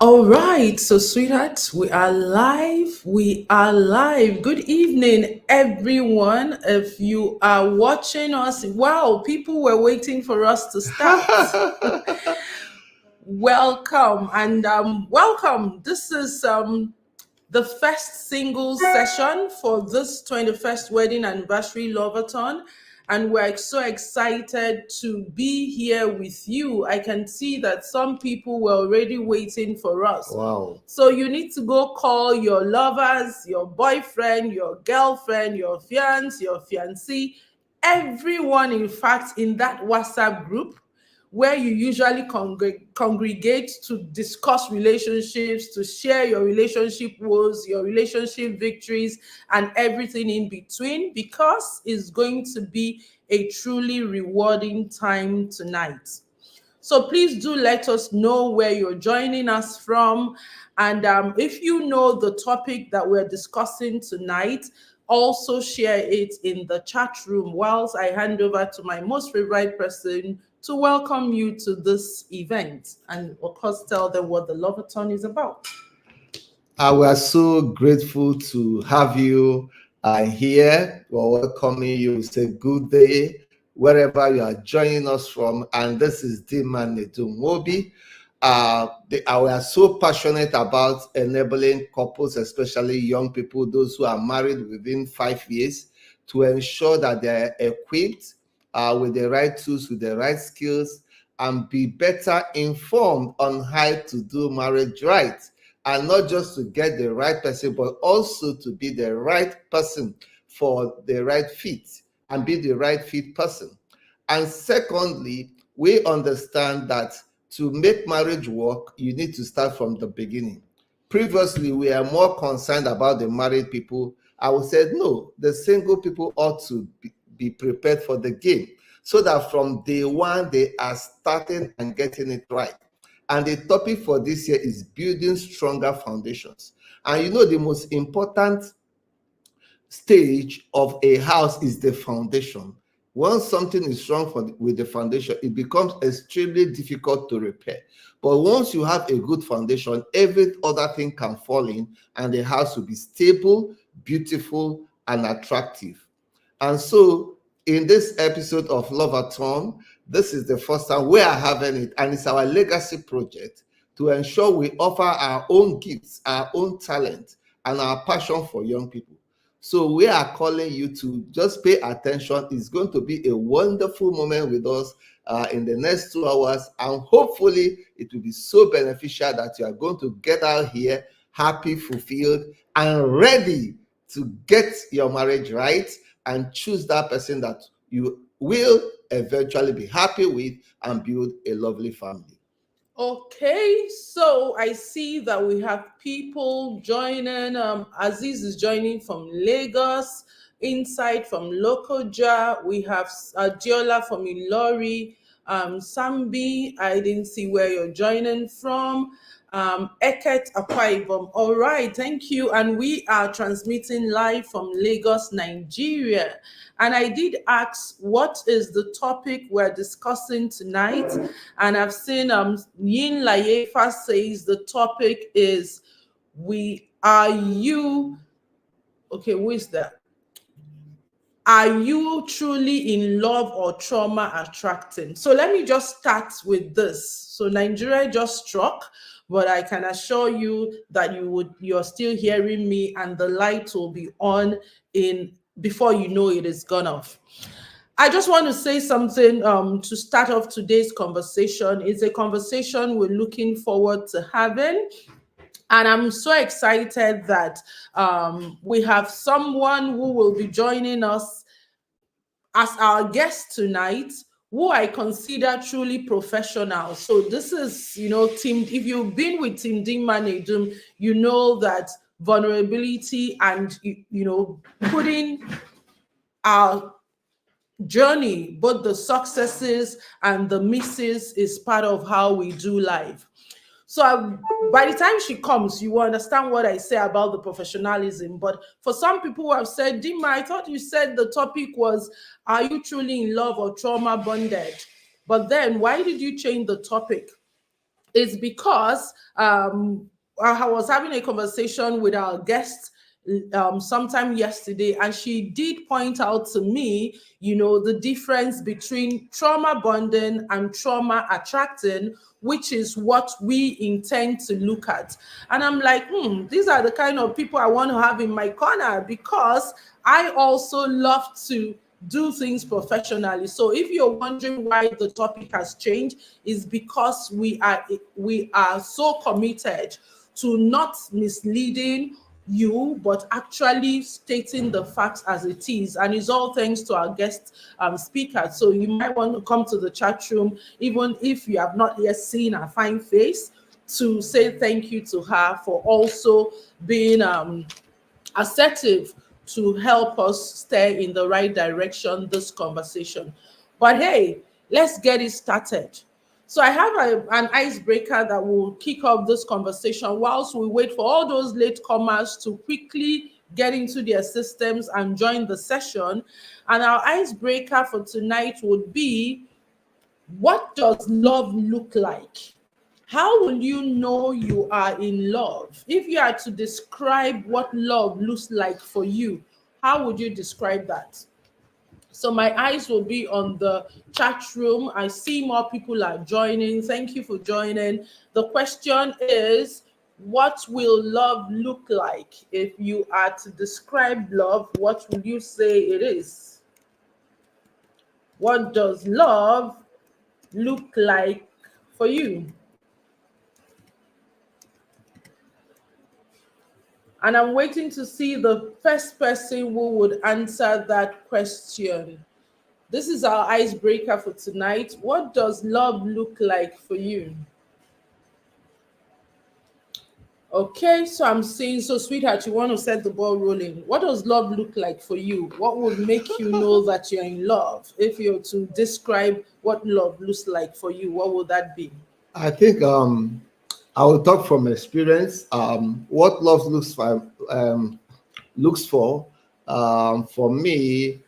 All right, so sweethearts, we are live. We are live. Good evening, everyone. If you are watching us, wow, people were waiting for us to start. Welcome and welcome. This is the first single session for this 21st wedding anniversary Lovathon. And we're so excited to be here with you. I can see that some people were already waiting for us. Wow. So you need to go call your lovers, your boyfriend, your girlfriend, your fiance, your fiancé, everyone, in fact, in that WhatsApp group where you usually congregate to discuss relationships, to share your relationship woes, your relationship victories, and everything in between, because it's going to be a truly rewarding time tonight. So please do let us know where you're joining us from. And if you know the topic that we're discussing tonight, also share it in the chat room whilst I hand over to my most favorite person to welcome you to this event and, of course, tell them what the Lovathon is about. We are so grateful to have you here. We're welcoming you. We say good day wherever you are joining us from. And this is DinmaNedum Mobi. We are so passionate about enabling couples, especially young people, those who are married within 5 years, to ensure that they're equipped with the right tools, with the right skills, and be better informed on how to do marriage right. And not just to get the right person, but also to be the right person for the right fit and be the right fit person. And secondly, we understand that to make marriage work, you need to start from the beginning. Previously, we are more concerned about the married people. I would say, no, the single people ought to be prepared for the game so that from day one, they are starting and getting it right. And the topic for this year is building stronger foundations. And you know, the most important stage of a house is the foundation. Once something is wrong with the foundation, it becomes extremely difficult to repair. But once you have a good foundation, every other thing can fall in, and the house will be stable, beautiful, and attractive. And so, in this episode of Love-A-THON, this is the first time we are having it, and it's our legacy project to ensure we offer our own gifts, our own talent, and our passion for young people. So we are calling you to just pay attention. It's going to be a wonderful moment with us in the next 2 hours, and hopefully it will be so beneficial that you are going to get out here happy, fulfilled, and ready to get your marriage right and choose that person that you will eventually be happy with and build a lovely family. Okay, so I see that we have people joining. Aziz is joining from Lagos, Inside from Lokoja. We have Diola from Ilori, Sambi. I didn't see where you're joining from. Eket Akwa Ibom. All right, thank you. And we are transmitting live from Lagos, Nigeria. And I did ask, what is the topic we're discussing tonight? And I've seen Yin Layefa says the topic is, are you, okay, who is that? Are you truly in love or trauma attracting? So let me just start with this. So Nigeria just struck, but I can assure you that you're still hearing me, and the light will be on in before you know it is gone off. I just want to say something to start off today's conversation. It's a conversation we're looking forward to having. And I'm so excited that we have someone who will be joining us as our guest tonight, who I consider truly professional. So this is, team. If you've been with teamDinmaNedum, you know that vulnerability and, putting our journey, both the successes and the misses, is part of how we do life. So by the time she comes, you will understand what I say about the professionalism. But for some people who have said, Dima, I thought you said the topic was, are you truly in love or trauma bonded? But then why did you change the topic? is because I was having a conversation with our guest sometime yesterday, and she did point out to me, the difference between trauma bonding and trauma attracting, which is what we intend to look at. And I'm like, these are the kind of people I want to have in my corner, because I also love to do things professionally. So if you're wondering why the topic has changed, is because we are so committed to not misleading you, but actually stating the facts as it is. And it's all thanks to our guest speaker. So you might want to come to the chat room, even if you have not yet seen her fine face, to say thank you to her for also being assertive to help us steer in the right direction this conversation. But hey, let's get it started. So I have an icebreaker that will kick off this conversation whilst we wait for all those latecomers to quickly get into their systems and join the session. And our icebreaker for tonight would be, what does love look like? How will you know you are in love? If you are to describe what love looks like for you, how would you describe that? So my eyes will be on the chat room. I see more people are joining. Thank you for joining. The question is, what will love look like? If you are to describe love, what would you say it is? What does love look like for you? And I'm waiting to see the first person who would answer that question. This is our icebreaker for tonight. What does love look like for you? Okay, so I'm saying, so sweetheart, you want to set the ball rolling. What does love look like for you? What would make you know that you're in love? If you're to describe what love looks like for you, what would that be? I think I will talk from experience. What love looks for me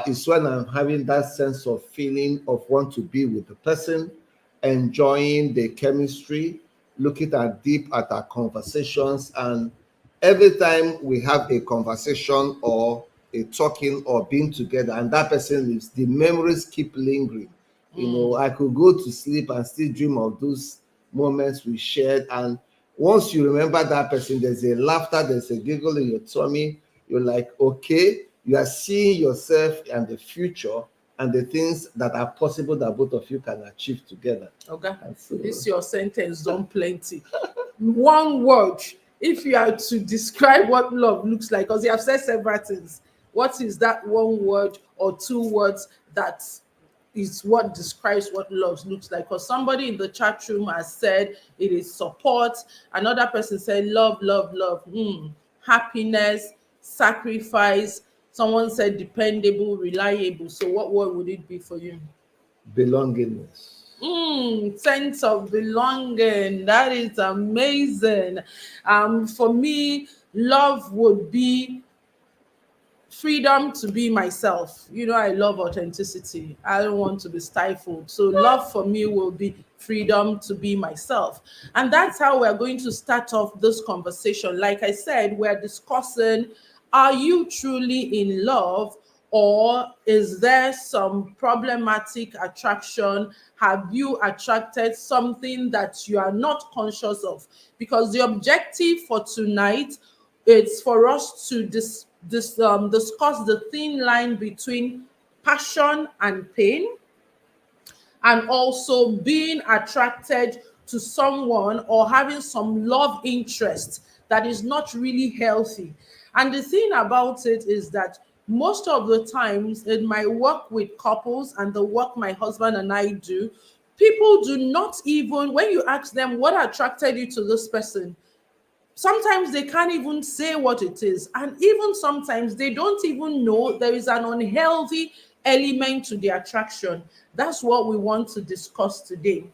is when I'm having that sense of feeling of want to be with the person, enjoying the chemistry, looking at deep at our conversations, and every time we have a conversation or a talking or being together and that person lives, the memories keep lingering. I could go to sleep and still dream of those moments we shared. And once you remember that person, there's a laughter, there's a giggle in your tummy. You're like, okay, you are seeing yourself and the future and the things that are possible that both of you can achieve together. Okay, so, this your sentence done plenty. One word, if you are to describe what love looks like, because you have said several things, what is that one word or two words that is what describes what love looks like? Because somebody in the chat room has said it is support. Another person said love, love, love. Happiness, sacrifice. Someone said dependable, reliable. So what word would it be for you? Belongingness. Sense of belonging. That is amazing. For me, love would be freedom to be myself. I love authenticity. I don't want to be stifled. So love for me will be freedom to be myself. And that's how we're going to start off this conversation. Like I said, we're discussing, are you truly in love, or is there some problematic attraction? Have you attracted something that you are not conscious of? Because the objective for tonight is for us to discuss the thin line between passion and pain, and also being attracted to someone or having some love interest that is not really healthy. And the thing about it is that most of the times in my work with couples and the work my husband and I do, people do not even, when you ask them what attracted you to this person, sometimes they can't even say what it is. And even sometimes they don't even know there is an unhealthy element to the attraction. That's what we want to discuss today.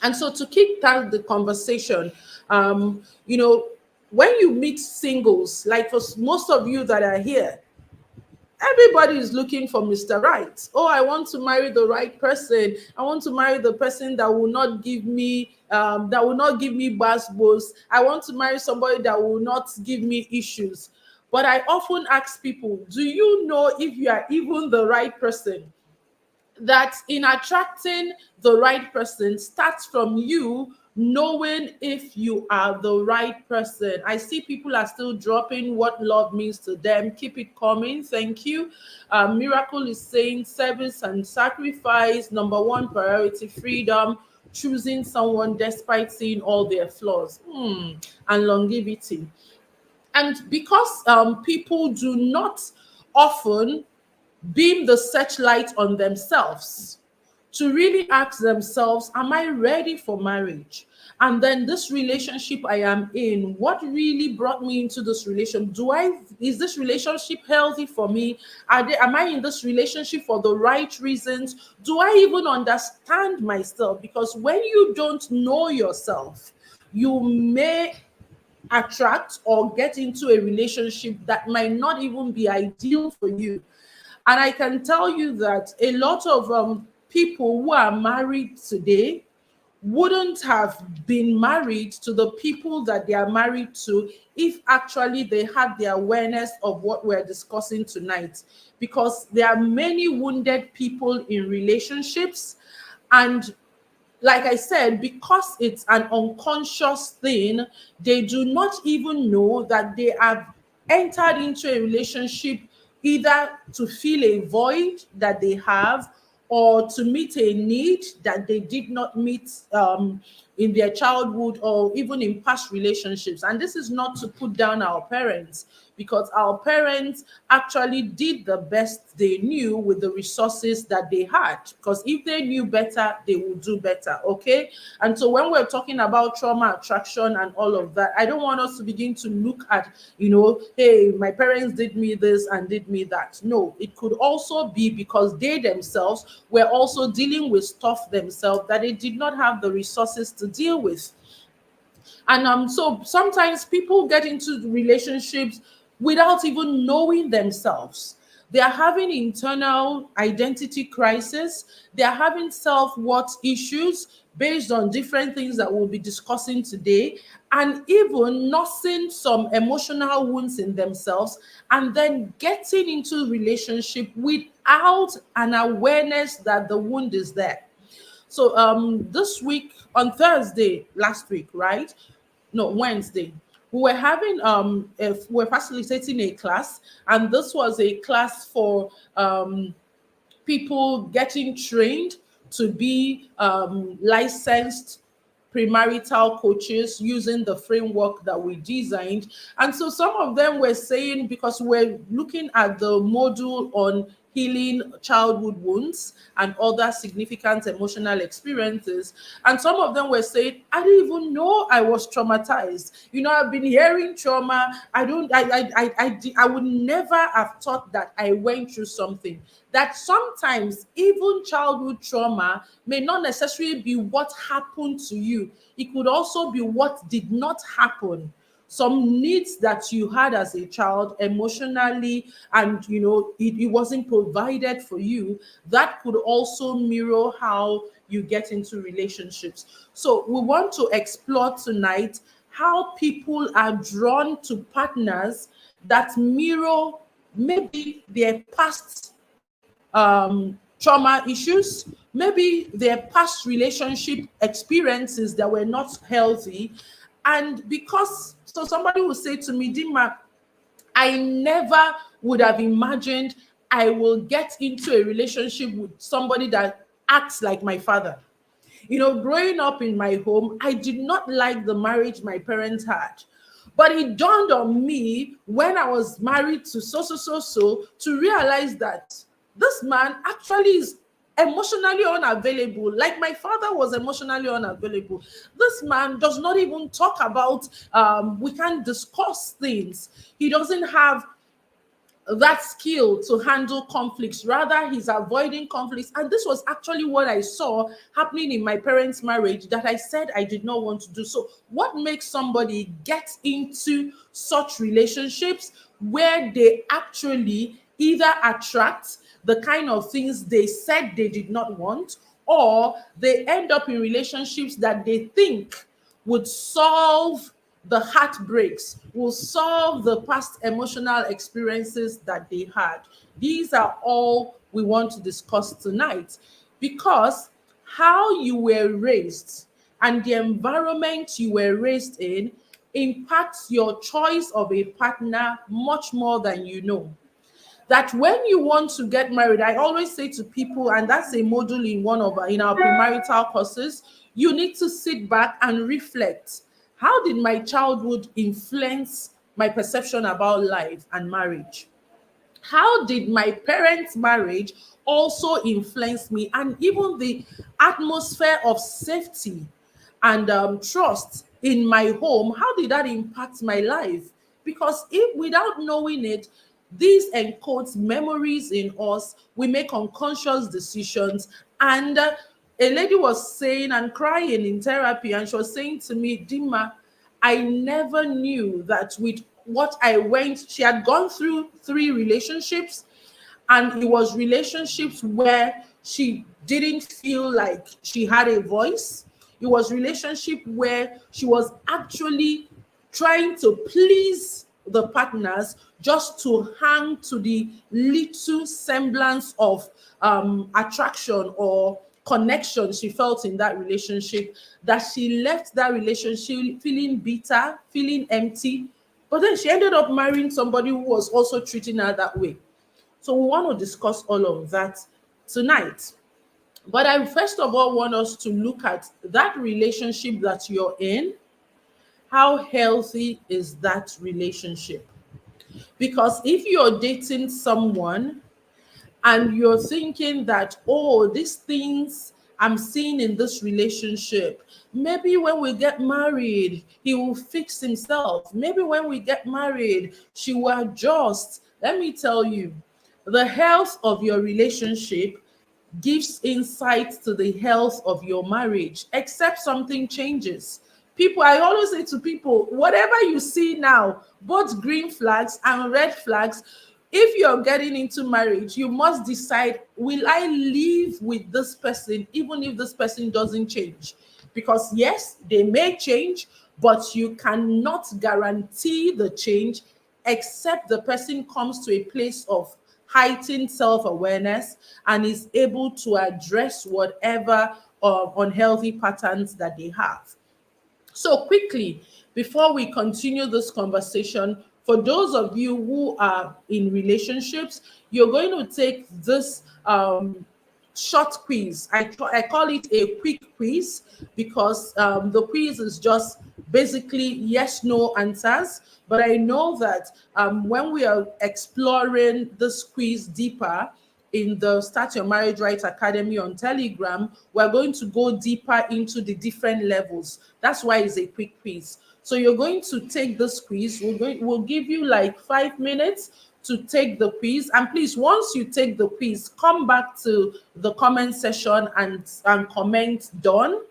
And so to kick start the conversation, when you meet singles, like for most of you that are here, Everybody is looking for Mr. Right. Oh, I want to marry the right person. I want to marry the person that will not give me basbos. I want to marry somebody that will not give me issues. But I often ask people, do you know if you are even the right person? That in attracting the right person starts from you knowing if you are the right person. I see people are still dropping what love means to them. Keep it coming. Thank you. Miracle is saying service and sacrifice, number one priority, freedom, choosing someone despite seeing all their flaws, and longevity. And because people do not often beam the searchlight on themselves to really ask themselves, am I ready for marriage? And then this relationship I am in, what really brought me into this relationship? Is this relationship healthy for me? Am I in this relationship for the right reasons? Do I even understand myself? Because when you don't know yourself, you may attract or get into a relationship that might not even be ideal for you. And I can tell you that a lot of people who are married today wouldn't have been married to the people that they are married to if actually they had the awareness of what we're discussing tonight. Because there are many wounded people in relationships, and like I said, because it's an unconscious thing, they do not even know that they have entered into a relationship either to fill a void that they have or to meet a need that they did not meet in their childhood or even in past relationships. And this is not to put down our parents, because our parents actually did the best they knew with the resources that they had. Because if they knew better, they would do better. Okay. And so when we're talking about trauma attraction and all of that, I don't want us to begin to look at, hey, my parents did me this and did me that. No, it could also be because they themselves were also dealing with stuff themselves that they did not have the resources to deal with. And so sometimes people get into relationships without even knowing themselves. They are having internal identity crisis. They are having self-worth issues based on different things that we'll be discussing today, and even nursing some emotional wounds in themselves, and then getting into relationship without an awareness that the wound is there. So this week on Thursday, last week, right? No, Wednesday, we were having we're facilitating a class, and this was a class for people getting trained to be licensed premarital coaches using the framework that we designed. And so some of them were saying, because we're looking at the module on healing childhood wounds and other significant emotional experiences, and some of them were saying, I didn't even know I was traumatized. I've been hearing trauma. I would never have thought that I went through something. That sometimes even childhood trauma may not necessarily be what happened to you. It could also be what did not happen. Some needs that you had as a child emotionally, and it wasn't provided for you, that could also mirror how you get into relationships. So we want to explore tonight how people are drawn to partners that mirror maybe their past trauma issues, maybe their past relationship experiences that were not healthy. And because, so somebody will say to me, Dima, I never would have imagined I will get into a relationship with somebody that acts like my father. Growing up in my home, I did not like the marriage my parents had. But it dawned on me when I was married to so to realize that this man actually is emotionally unavailable, like my father was emotionally unavailable. This man does not even talk about, we can't discuss things. He doesn't have that skill to handle conflicts. Rather, he's avoiding conflicts. And this was actually what I saw happening in my parents' marriage that I said I did not want to do. So what makes somebody get into such relationships where they actually either attract the kind of things they said they did not want, or they end up in relationships that they think would solve the heartbreaks, will solve the past emotional experiences that they had. These are all we want to discuss tonight, because how you were raised and the environment you were raised in impacts your choice of a partner much more than you know. That when you want to get married, I always say to people, and that's a module in one of in our premarital courses, you need to sit back and reflect. How did my childhood influence my perception about life and marriage? How did my parents' marriage also influence me, and even the atmosphere of safety and trust in my home, how did that impact my life? Because if without knowing it, this encodes memories in us, we make unconscious decisions. And a lady was saying and crying in therapy, and she was saying to me, Dima, I never knew that with what I went, she had gone through 3 relationships, and it was relationships where she didn't feel like she had a voice. It was relationship where she was actually trying to please the partners just to hang to the little semblance of attraction or connection she felt in that relationship, that she left that relationship feeling bitter, feeling empty. But then she ended up marrying somebody who was also treating her that way. So we want to discuss all of that tonight. But I first of all want us to look at that relationship that you're in. How healthy is that relationship? Because if you're dating someone and you're thinking that, oh, these things I'm seeing in this relationship, maybe when we get married, he will fix himself. Maybe when we get married, she will adjust. Let me tell you, the health of your relationship gives insight to the health of your marriage, except something changes. People, I always say to people, whatever you see now, both green flags and red flags, if you're getting into marriage, you must decide, will I live with this person even if this person doesn't change? Because yes, they may change, but you cannot guarantee the change except the person comes to a place of heightened self-awareness and is able to address whatever unhealthy patterns that they have. So quickly, before we continue this conversation, for those of you who are in relationships, you're going to take this short quiz. I call it a quick quiz because the quiz is just basically yes no answers. But I know that when we are exploring this quiz deeper in the Start Your Marriage Right Academy on Telegram, we're going to go deeper into the different levels. That's why it's a quick quiz. So you're going to take this quiz. We'll give you like 5 minutes to take the quiz. And please, once you take the quiz, come back to the comment section and comment done.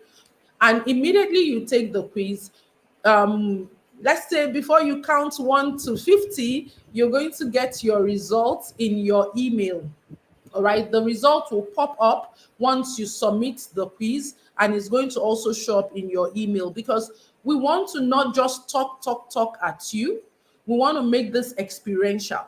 And immediately you take the quiz. Let's say before you count 1 to 50, you're going to get your results in your email. All right, the result will pop up once you submit the quiz, and it's going to also show up in your email, because we want to not just talk at you. We want to make this experiential.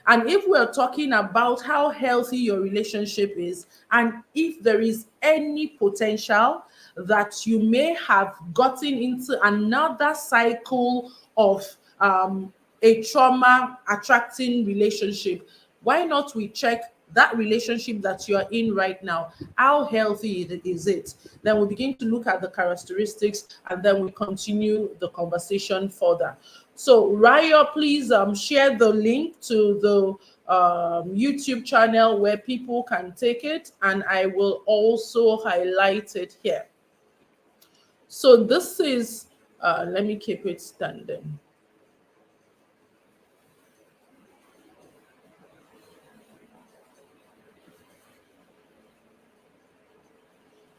And if we're talking about how healthy your relationship is, and if there is any potential that you may have gotten into another cycle of a trauma attracting relationship, why not we check that relationship that you are in right now? How healthy is it? Then we begin to look at the characteristics, and then we continue the conversation further. So Raya, please share the link to the YouTube channel where people can take it, and I will also highlight it here. So this is, let me keep it standing.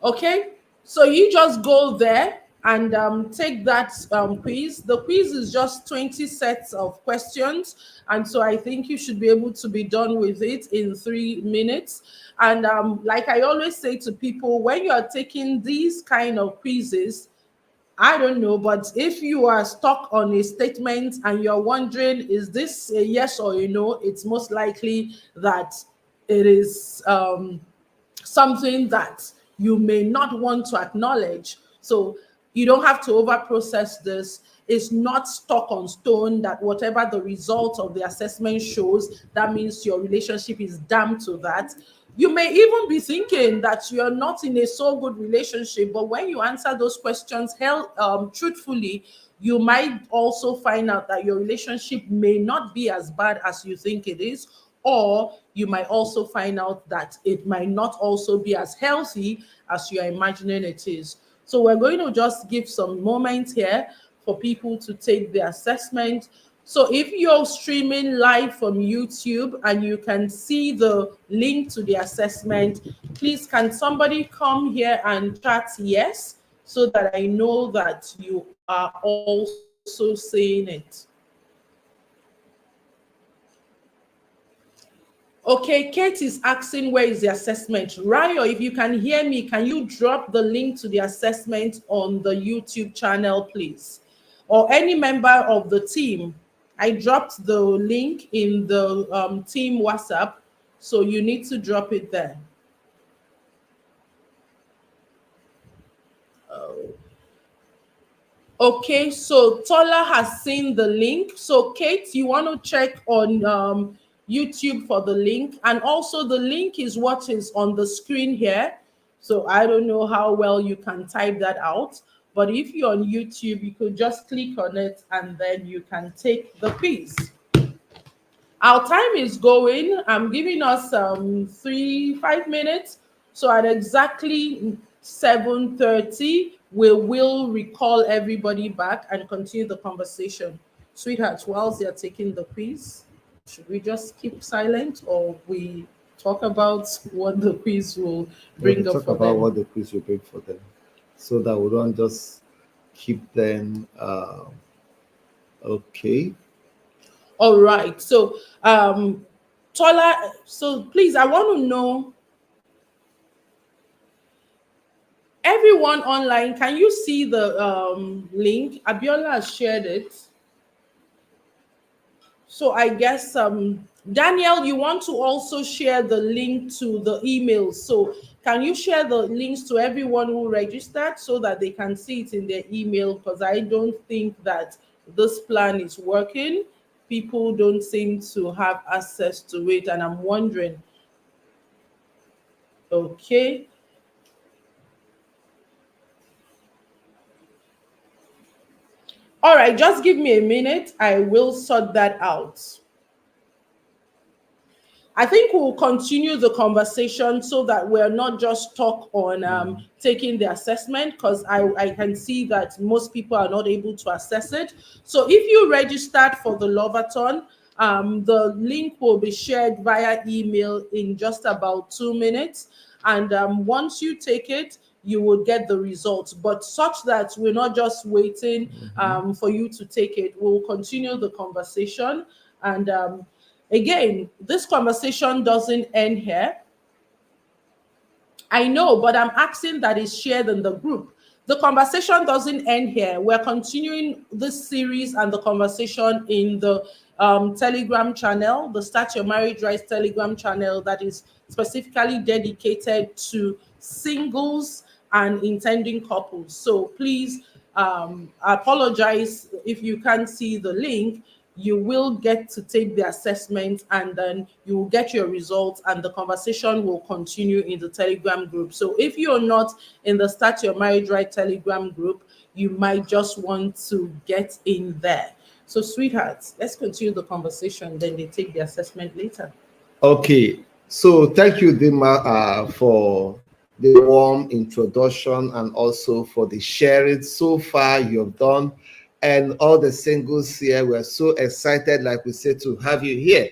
Okay, so you just go there and take that quiz. The quiz is just 20 sets of questions, and so I think you should be able to be done with it in 3 minutes. And like I always say to people, when you are taking these kind of quizzes, I don't know, but if you are stuck on a statement and you're wondering, is this a yes or a no, it's most likely that it is something that you may not want to acknowledge. So you don't have to over process this. It's not stuck on stone that whatever the result of the assessment shows, that means your relationship is damned to that. You may even be thinking that you're not in a so good relationship, but when you answer those questions truthfully, you might also find out that your relationship may not be as bad as you think it is, or you might also find out that it might not also be as healthy as you're imagining it is. So we're going to just give some moments here for people to take the assessment. So if you're streaming live from YouTube and you can see the link to the assessment, please can somebody come here and chat yes, so that I know that you are also seeing it. Okay, Kate is asking where is the assessment. Ryo, if you can hear me, can you drop the link to the assessment on the YouTube channel, please? Or any member of the team. I dropped the link in the team WhatsApp, so you need to drop it there. Okay, so Tola has seen the link. So Kate, you want to check on YouTube for the link, and also the link is what is on the screen here. So I don't know how well you can type that out, but if you're on YouTube, you could just click on it and then you can take the quiz. Our time is going. I'm giving us 5 minutes. So at exactly 7:30, we will recall everybody back and continue the conversation. Sweetheart, whilst you're taking the quiz, should we just keep silent, or we talk about what the quiz will bring up talk for about them? what the quiz will bring for them, so that we don't just keep them. Okay. All right. So, Tola, so please, I want to know, everyone online, can you see the link? Abiola has shared it. So I guess Daniel, you want to also share the link to the email. So can you share the links to everyone who registered so that they can see it in their email? Because I don't think that this plan is working. People don't seem to have access to it, and I'm wondering. Okay. All right, just give me a minute. I will sort that out. I think we'll continue the conversation so that we're not just stuck on taking the assessment, because I can see that most people are not able to assess it. So if you registered for the LOVE-A-THON, the link will be shared via email in just about 2 minutes. And once you take it, you will get the results. But such that we're not just waiting for you to take it, we'll continue the conversation. And again, this conversation doesn't end here. I know, but I'm asking that is shared in the group. The conversation doesn't end here. We're continuing this series and the conversation in the Telegram channel, the Start Your Marriage Right Telegram channel, that is specifically dedicated to singles and intending couples. So please, I apologize if you can't see the link. You will get to take the assessment, and then you will get your results, and the conversation will continue in the Telegram group. So if you're not in the Start Your Marriage Right Telegram group, you might just want to get in there. So sweethearts, let's continue the conversation, then they take the assessment later. Okay. So thank you, Dima, for the warm introduction and also for the sharing so far you've done. And all the singles here, we're so excited, like we said, to have you here.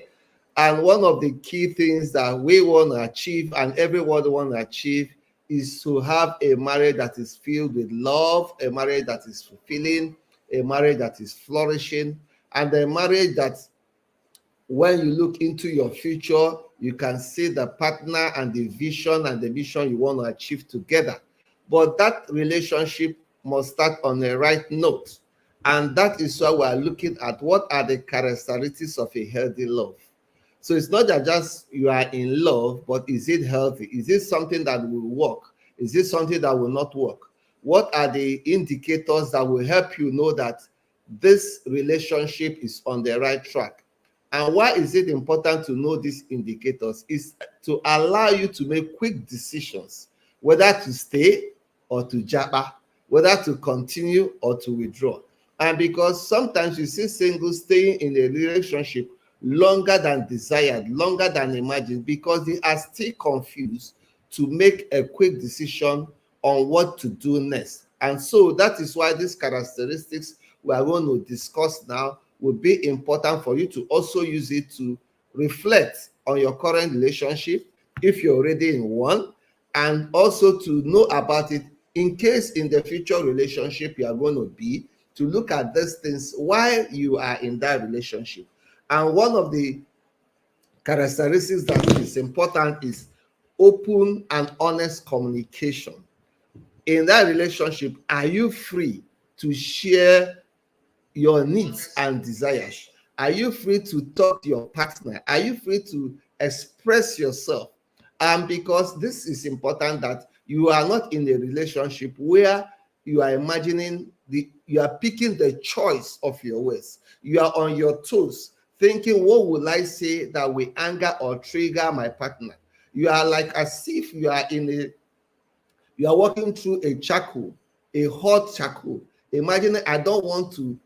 And one of the key things that we want to achieve and everyone want to achieve is to have a marriage that is filled with love, a marriage that is fulfilling, a marriage that is flourishing, and a marriage that when you look into your future, you can see the partner and the vision you want to achieve together. But that relationship must start on the right note. And that is why we are looking at what are the characteristics of a healthy love. So it's not that just you are in love, but is it healthy? Is it something that will work? Is it something that will not work? What are the indicators that will help you know that this relationship is on the right track? And why is it important to know these indicators? Is to allow you to make quick decisions, whether to stay or to japa, whether to continue or to withdraw. And because sometimes you see singles staying in a relationship longer than desired, longer than imagined, because they are still confused to make a quick decision on what to do next. And so that is why these characteristics we are going to discuss now will be important for you to also use it to reflect on your current relationship if you're already in one, and also to know about it in case in the future relationship you are going to be, to look at these things while you are in that relationship. And one of the characteristics that is important is open and honest communication. In that relationship, are you free to share your needs and desires? Are you free to talk to your partner? Are you free to express yourself? And because this is important, that you are not in a relationship where you are imagining you are picking the choice of your words. You are on your toes, thinking, what will I say that will anger or trigger my partner? You are like as if you are walking through a charcoal, a hot charcoal. Imagine, I don't want to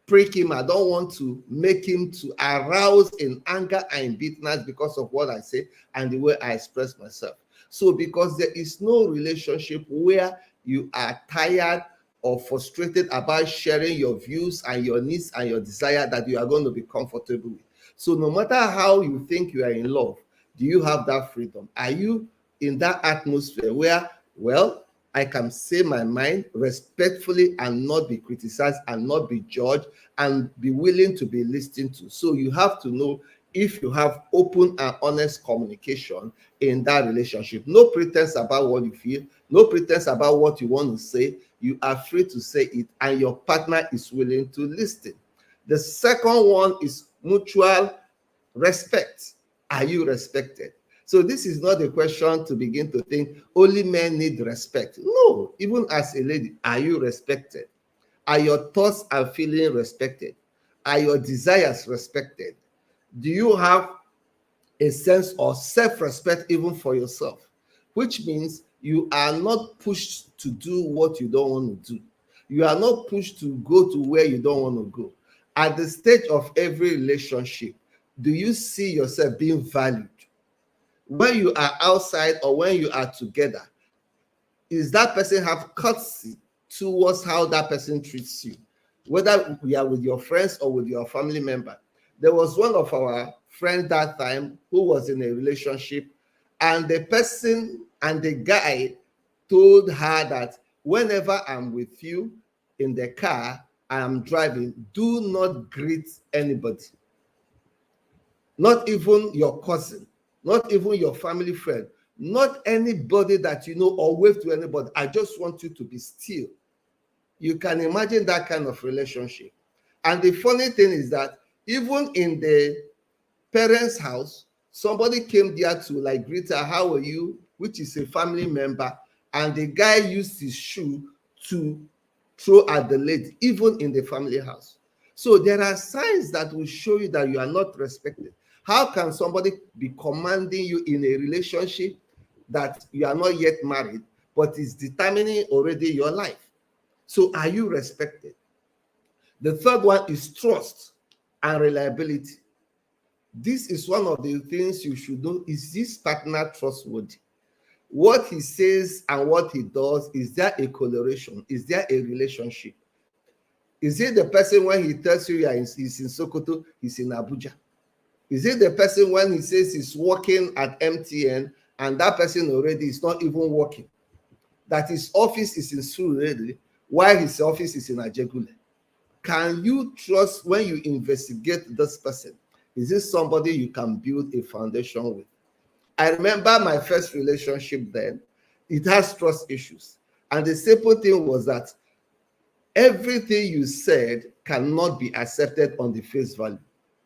prick him. I don't want to make him to arouse in anger and bitterness because of what I say and the way I express myself. So because there is no relationship where you are tired or frustrated about sharing your views and your needs and your desire that you are going to be comfortable with. So no matter how you think you are in love, do you have that freedom? Are you in that atmosphere where, well, I can say my mind respectfully and not be criticized and not be judged and be willing to be listened to? So you have to know if you have open and honest communication in that relationship. No pretense about what you feel, no pretense about what you want to say. You are free to say it and your partner is willing to listen. The second one is mutual respect. Are you respected? So this is not a question to begin to think only men need respect. No, even as a lady, are you respected? Are your thoughts and feelings respected? Are your desires respected? Do you have a sense of self-respect even for yourself? Which means you are not pushed to do what you don't want to do. You are not pushed to go to where you don't want to go. At the stage of every relationship, do you see yourself being valued? When you are outside or when you are together, is that person have courtesy towards how that person treats you? Whether we are with your friends or with your family member. There was one of our friends that time who was in a relationship, and the person and the guy told her that whenever I'm with you in the car, I am driving, do not greet anybody. Not even your cousin, not even your family friend, not anybody that you know, or wave to anybody. I just want you to be still. You can imagine that kind of relationship. And the funny thing is that even in the parents' house, somebody came there to like greet her, how are you, which is a family member, and the guy used his shoe to throw at the lady, even in the family house. So there are signs that will show you that you are not respected. How can somebody be commanding you in a relationship that you are not yet married, but is determining already your life? So are you respected? The third one is trust and reliability. This is one of the things you should know. Is this partner trustworthy? What he says and what he does, is there a correlation? Is there a relationship? Is it the person when he tells you he's in Sokoto, he's in Abuja? Is it the person when he says he's working at MTN and that person already is not even working, that his office is in Surulere while his office is in Ajegule. Can you trust when you investigate this person? Is this somebody you can build a foundation with? I remember my first relationship then. It has trust issues. And the simple thing was that everything you said cannot be accepted on the face value.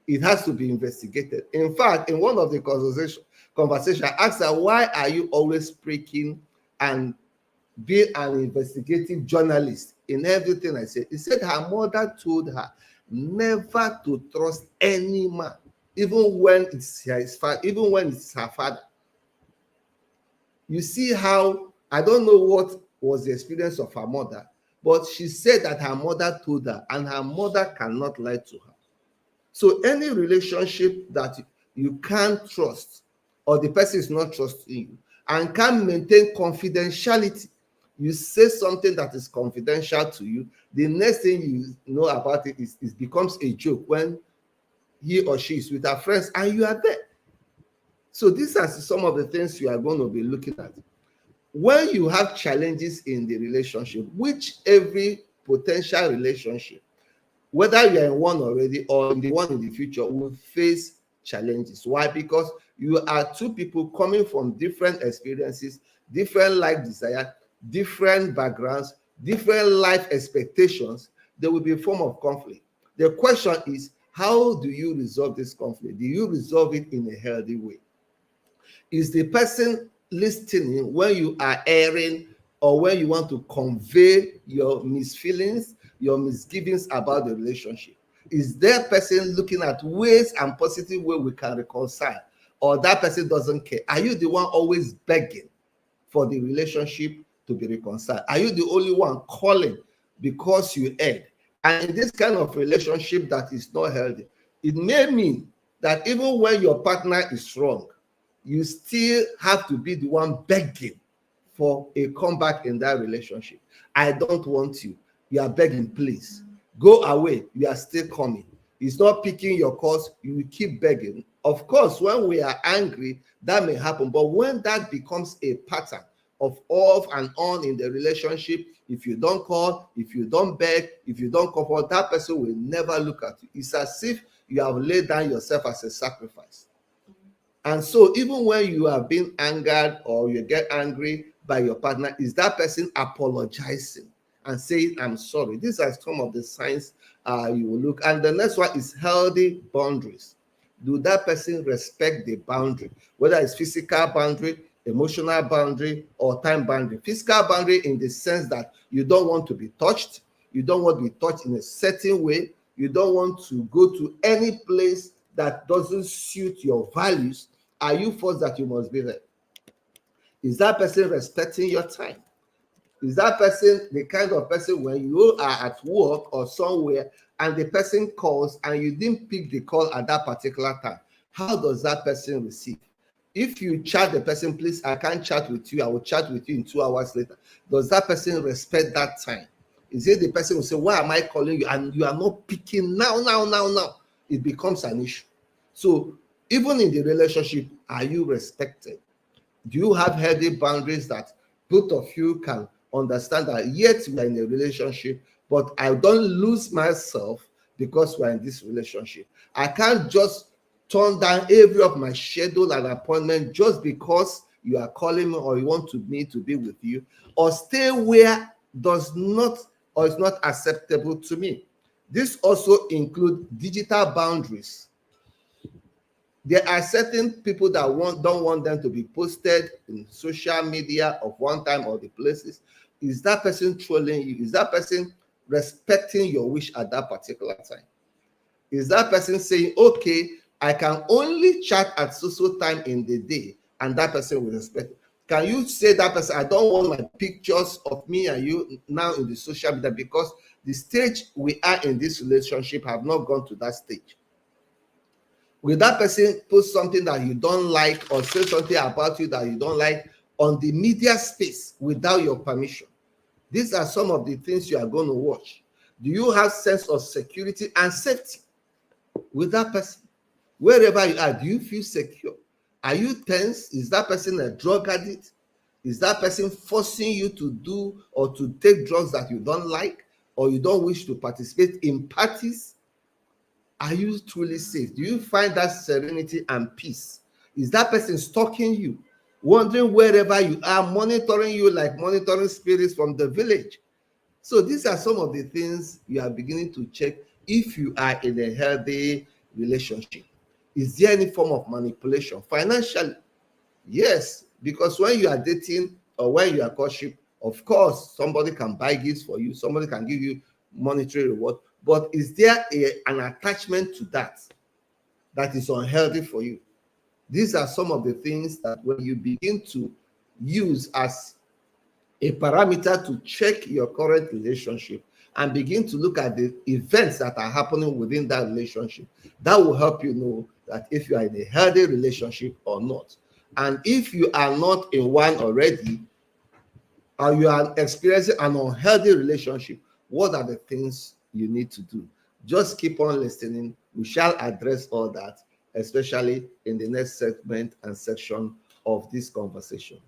It has to be investigated. In fact, in one of the conversation, I asked her, why are you always speaking and be an investigative journalist in everything I said? He said her mother told her never to trust any man, even when it's his father, even when it's her father. You see how, I don't know what was the experience of her mother, but she said that her mother told her, and her mother cannot lie to her. So any relationship that you can't trust, or the person is not trusting you and can't maintain confidentiality, you say something that is confidential to you, the next thing you know about it is it becomes a joke when he or she is with her friends and you are there. So these are some of the things you are going to be looking at. When you have challenges in the relationship, which every potential relationship, whether you are in one already or in the one in the future, will face challenges. Why? Because you are two people coming from different experiences, different life desire, different backgrounds, different life expectations. There will be a form of conflict. The question is, how do you resolve this conflict? Do you resolve it in a healthy way? Is the person listening when you are airing or when you want to convey your misfeelings, your misgivings about the relationship? Is that person looking at ways and positive way we can reconcile, or that person doesn't care? Are you the one always begging for the relationship to be reconciled? Are you the only one calling because you erred? And in this kind of relationship that is not healthy, it may mean that even when your partner is wrong, you still have to be the one begging for a comeback in that relationship. I don't want you. You are begging, please. Go away. You are still coming. He's not picking your calls. You will keep begging. Of course, when we are angry, that may happen. But when that becomes a pattern of off and on in the relationship, if you don't call, if you don't beg, if you don't comfort, that person will never look at you. It's as if you have laid down yourself as a sacrifice. And so even when you are being angered or you get angry by your partner, is that person apologizing and saying, I'm sorry? These are some of the signs you will look. And the next one is healthy boundaries. Do that person respect the boundary, whether it's physical boundary, emotional boundary, or time boundary? Physical boundary in the sense that you don't want to be touched, you don't want to be touched in a certain way, you don't want to go to any place that doesn't suit your values. Are you forced that you must be there? Is that person respecting your time? Is that person the kind of person when you are at work or somewhere and the person calls and you didn't pick the call at that particular time? How does that person receive? If you chat the person, please, I can't chat with you, I will chat with you in 2 hours later. Does that person respect that time? Is it the person who say, why am I calling you? And you are not picking now. It becomes an issue. So even in the relationship, are you respected? Do you have healthy boundaries that both of you can understand that yet we are in a relationship, but I don't lose myself because we're in this relationship? I can't just turn down every of my schedule and appointment just because you are calling me or you want me to be with you, or stay where does not or is not acceptable to me. This also includes digital boundaries. There are certain people that don't want them to be posted in social media of one time or the places. Is that person trolling you? Is that person respecting your wish at that particular time? Is that person saying, okay, I can only chat at so time in the day, and that person will respect it? Can you say that person, I don't want my pictures of me and you now in the social media, because the stage we are in this relationship have not gone to that stage? Will that person post something that you don't like or say something about you that you don't like on the media space without your permission? These are some of the things you are going to watch. Do you have sense of security and safety with that person? Wherever you are, do you feel secure? Are you tense? Is that person a drug addict? Is that person forcing you to do or to take drugs that you don't like or you don't wish to participate in parties? Are you truly safe? Do you find that serenity and peace? Is that person stalking you, wondering wherever you are, monitoring you like monitoring spirits from the village? So these are some of the things you are beginning to check if you are in a healthy relationship. Is there any form of manipulation financially? Yes, because when you are dating or when you are courtship, of course, somebody can buy gifts for you, somebody can give you monetary reward, but is there an attachment to that that is unhealthy for you? These are some of the things that when you begin to use as a parameter to check your current relationship and begin to look at the events that are happening within that relationship, that will help you know that if you are in a healthy relationship or not. And if you are not in one already, or you are experiencing an unhealthy relationship, what are the things you need to do? Just keep on listening. We shall address all that, especially in the next segment and section of this conversation.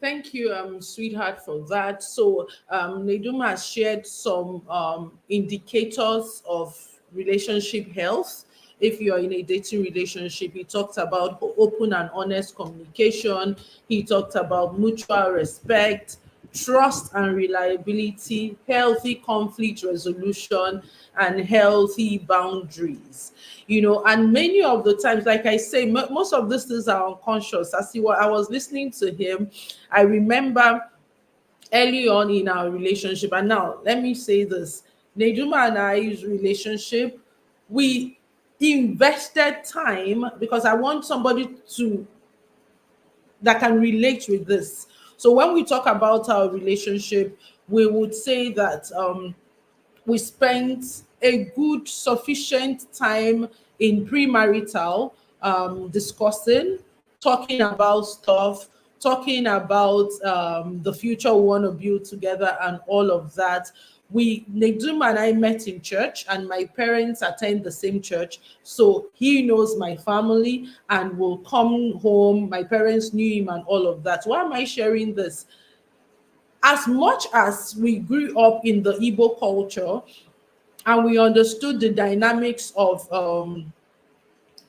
Thank you, sweetheart, for that. So, Nedum has shared some indicators of relationship health. If you're in a dating relationship, he talked about open and honest communication. He talked about mutual respect, trust and reliability, healthy conflict resolution, and healthy boundaries. And many of the times, like I say, most of these things are unconscious. As I was listening to him, I remember early on in our relationship, and now let me say this: Nejuma and I's relationship, we invested time because I want somebody to that can relate with this. So when we talk about our relationship, we would say that we spent a good, sufficient time in premarital discussing, talking about stuff, talking about the future we want to build together, and all of that. Negdum and I met in church, and my parents attend the same church. So he knows my family and will come home. My parents knew him and all of that. Why am I sharing this? As much as we grew up in the Igbo culture and we understood the dynamics of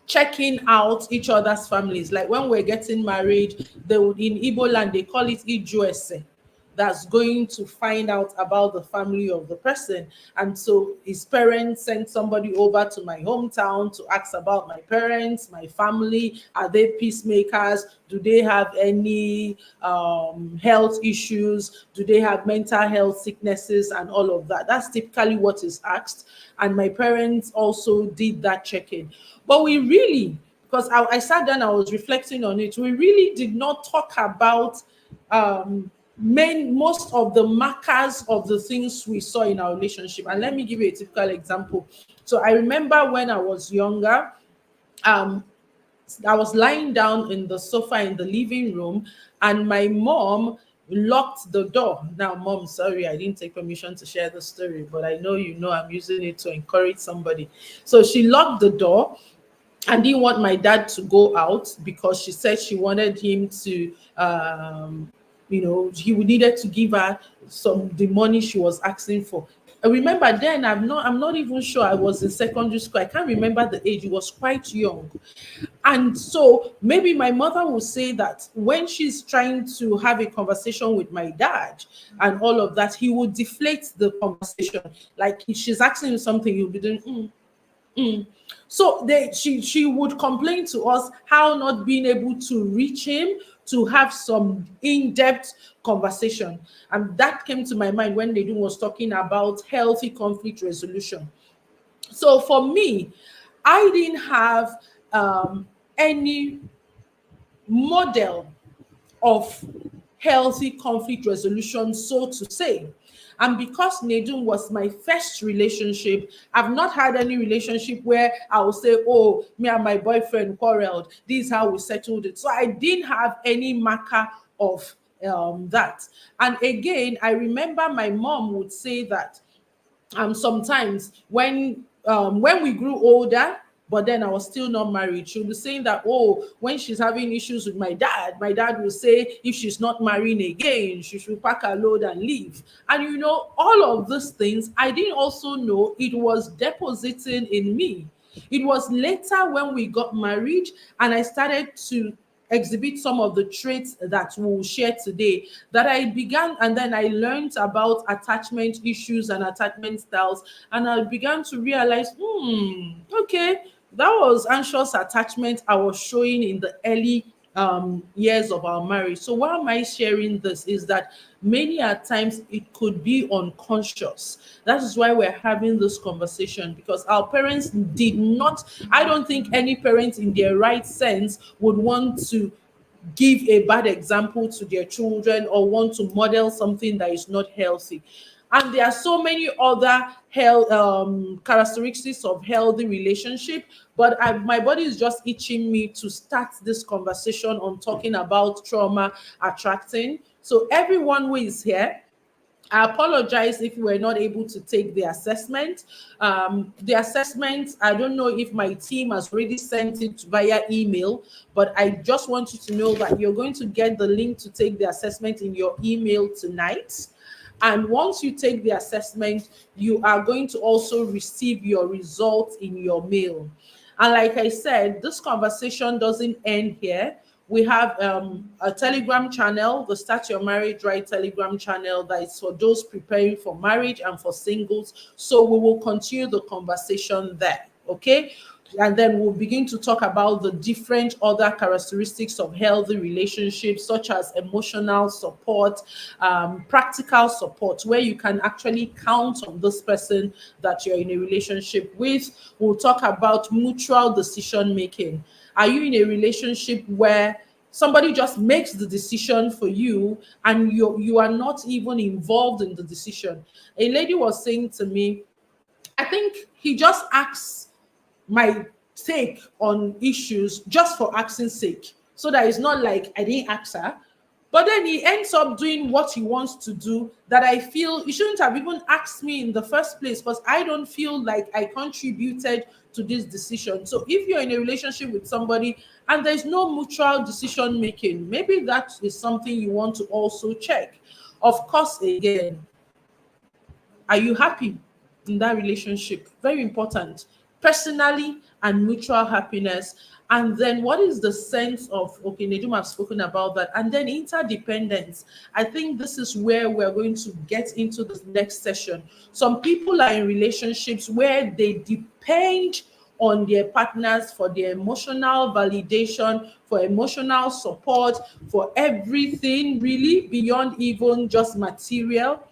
checking out each other's families, like when we're getting married, they would, in Igbo land, they call it Ijuese. That's going to find out about the family of the person. And so his parents sent somebody over to my hometown to ask about my parents, my family. Are they peacemakers? Do they have any health issues? Do they have mental health sicknesses and all of that? That's typically what is asked. And my parents also did that check-in. But we really, because I sat down, I was reflecting on it, we really did not talk about most of the markers of the things we saw in our relationship. And let me give you a typical example. So I remember when I was younger, um, I was lying down in the sofa in the living room, and my mom locked the door. Now, mom, sorry, I didn't take permission to share the story, but I know you know I'm using it to encourage somebody. So she locked the door and didn't want my dad to go out because she said she wanted him to he needed to give her some the money she was asking for. I remember then I'm not even sure, I was in secondary school. I can't remember the age. It was quite young. And so maybe my mother will say that when she's trying to have a conversation with my dad and all of that, he would deflate the conversation. Like if she's asking him something, he'll be doing So she would complain to us how not being able to reach him to have some in-depth conversation. And that came to my mind when Nedum was talking about healthy conflict resolution. So for me, I didn't have any model of healthy conflict resolution, so to say. And because Nedum was my first relationship, I've not had any relationship where I will say, oh, me and my boyfriend quarreled. This is how we settled it. So I didn't have any marker of that. And again, I remember my mom would say that sometimes when we grew older, but then I was still not married. She'll be saying that, oh, when she's having issues with my dad will say if she's not marrying again, she should pack her load and leave. And all of these things, I didn't also know it was depositing in me. It was later when we got married and I started to exhibit some of the traits that we'll share today that I began, and then I learned about attachment issues and attachment styles, and I began to realize, okay, that was anxious attachment I was showing in the early years of our marriage. So why am I sharing this is that many at times it could be unconscious. That is why we're having this conversation, because our parents did not, I don't think any parent in their right sense would want to give a bad example to their children or want to model something that is not healthy. And there are so many other health characteristics of healthy relationship, but my body is just itching me to start this conversation on talking about trauma attracting. So everyone who is here, I apologize if you were not able to take the assessment. I don't know if my team has already sent it via email, but I just want you to know that you're going to get the link to take the assessment in your email tonight. And once you take the assessment, you are going to also receive your results in your mail. And like I said, this conversation doesn't end here. We have a Telegram channel, the Start Your Marriage Right Telegram channel, that is for those preparing for marriage and for singles. So we will continue the conversation there, okay? And then we'll begin to talk about the different other characteristics of healthy relationships, such as emotional support, practical support, where you can actually count on this person that you're in a relationship with. We'll talk about mutual decision making. Are you in a relationship where somebody just makes the decision for you and you are not even involved in the decision? A lady was saying to me, I think he just asks my take on issues just for asking sake, so that it's not like I didn't ask her, but then he ends up doing what he wants to do, that I feel he shouldn't have even asked me in the first place, because I don't feel like I contributed to this decision. So if you're in a relationship with somebody and there's no mutual decision making, maybe that is something you want to also check. Of course, again, are you happy in that relationship? Very important. Personally and mutual happiness. And then what is the sense of, okay, Nedum have spoken about that. And then interdependence. I think this is where we're going to get into the next session. Some people are in relationships where they depend on their partners for their emotional validation, for emotional support, for everything really beyond even just material.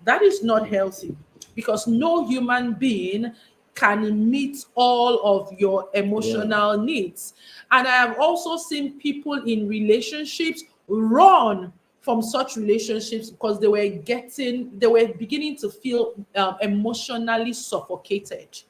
That is not healthy, because no human being can meet all of your emotional needs. And I have also seen people in relationships run from such relationships because they were beginning to feel emotionally suffocated.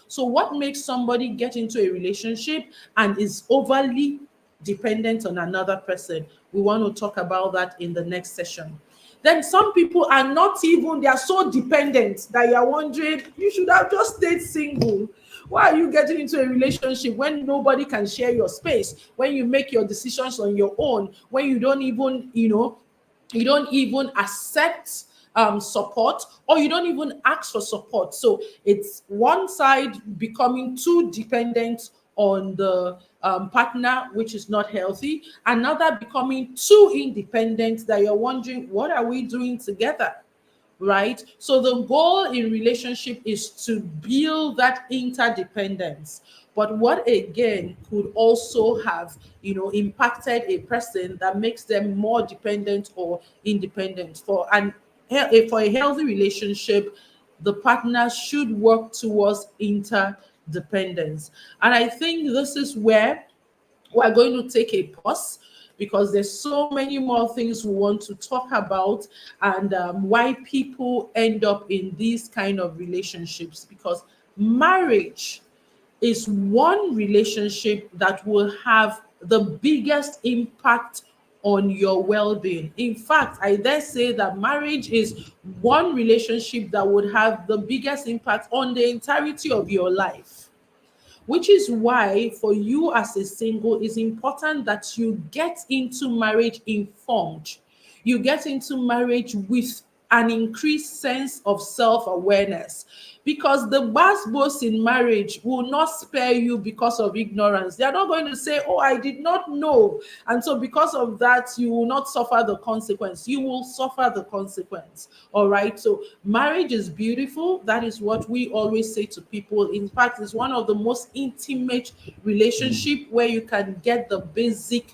So what makes somebody get into a relationship and is overly dependent on another person? We want to talk about that in the next session. Then some people are not even, they are so dependent that you're wondering, you should have just stayed single. Why are you getting into a relationship when nobody can share your space, when you make your decisions on your own, when you don't even, you don't even accept support, or you don't even ask for support? So it's one side becoming too dependent on the partner, which is not healthy. Another becoming too independent that you're wondering, what are we doing together? Right? So the goal in relationship is to build that interdependence. But what again could also have, impacted a person that makes them more dependent or independent? For a healthy relationship, the partner should work towards interdependence. And I think this is where we're going to take a pause, because there's so many more things we want to talk about, and why people end up in these kind of relationships. Because marriage is one relationship that will have the biggest impact on your well-being. In fact, I dare say that marriage is one relationship that would have the biggest impact on the entirety of your life. which is why for you as a single, it's important that you get into marriage informed. You get into marriage with an increased sense of self-awareness, because the boss in marriage will not spare you because of ignorance. They are not going to say, oh, I did not know, and so because of that you will not suffer the consequence. You will suffer the consequence. All right, so marriage is beautiful. That is what we always say to people. In fact, it's one of the most intimate relationship where you can get the basic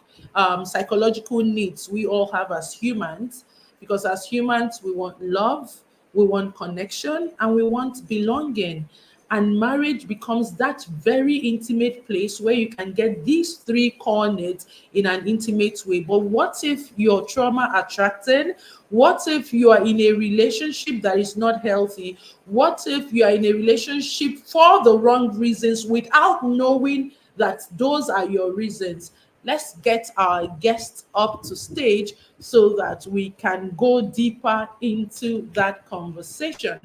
psychological needs we all have as humans, because as humans we want love, we want connection, and we want belonging. And marriage becomes that very intimate place where you can get these three core needs in an intimate way. But what if you're trauma attracted? What if you are in a relationship that is not healthy? What if you are in a relationship for the wrong reasons without knowing that those are your reasons? Let's get our guests up to stage so that we can go deeper into that conversation.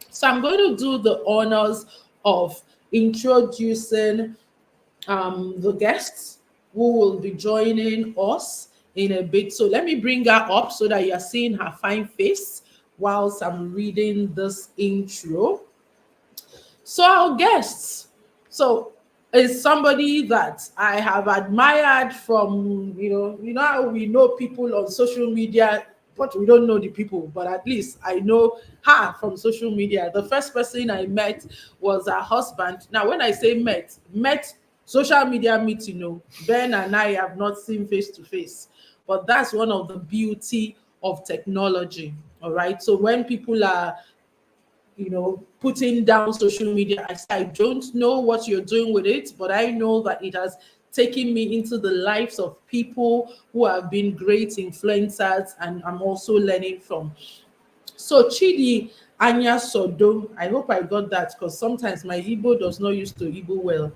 So I'm going to do the honors of introducing the guests who will be joining us in a bit. So let me bring her up so that you're seeing her fine face whilst I'm reading this intro. So our guests, so is somebody that I have admired from, you know how we know people on social media, but we don't know the people, but at least I know her from social media. The first person I met was her husband. Now, when I say met, social media meet, Ben and I have not seen face to face, but that's one of the beauty of technology. All right. So when people are putting down social media, I don't know what you're doing with it, but I know that it has taken me into the lives of people who have been great influencers, and I'm also learning from. So Chidi Anya Sodo, I hope I got that, because sometimes my Igbo does not used to Igbo well,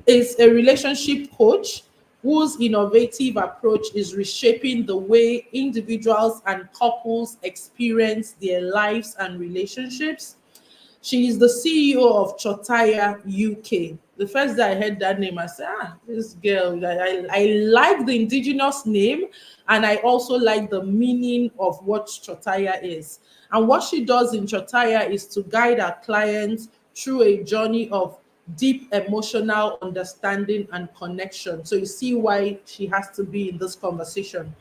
is a relationship coach whose innovative approach is reshaping the way individuals and couples experience their lives and relationships. She is the CEO of Chotaya UK. The first day I heard that name, I said, this girl, I like the indigenous name, and I also like the meaning of what Chotaya is. And what she does in Chotaya is to guide her clients through a journey of deep emotional understanding and connection. So you see why she has to be in this conversation.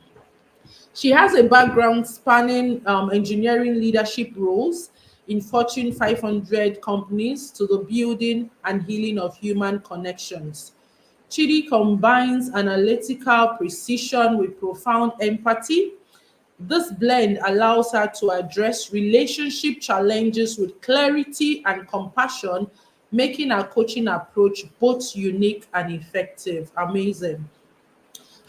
She has a background spanning engineering leadership roles in Fortune 500 companies to the building and healing of human connections. Chidi combines analytical precision with profound empathy. This blend allows her to address relationship challenges with clarity and compassion, making her coaching approach both unique and effective. Amazing.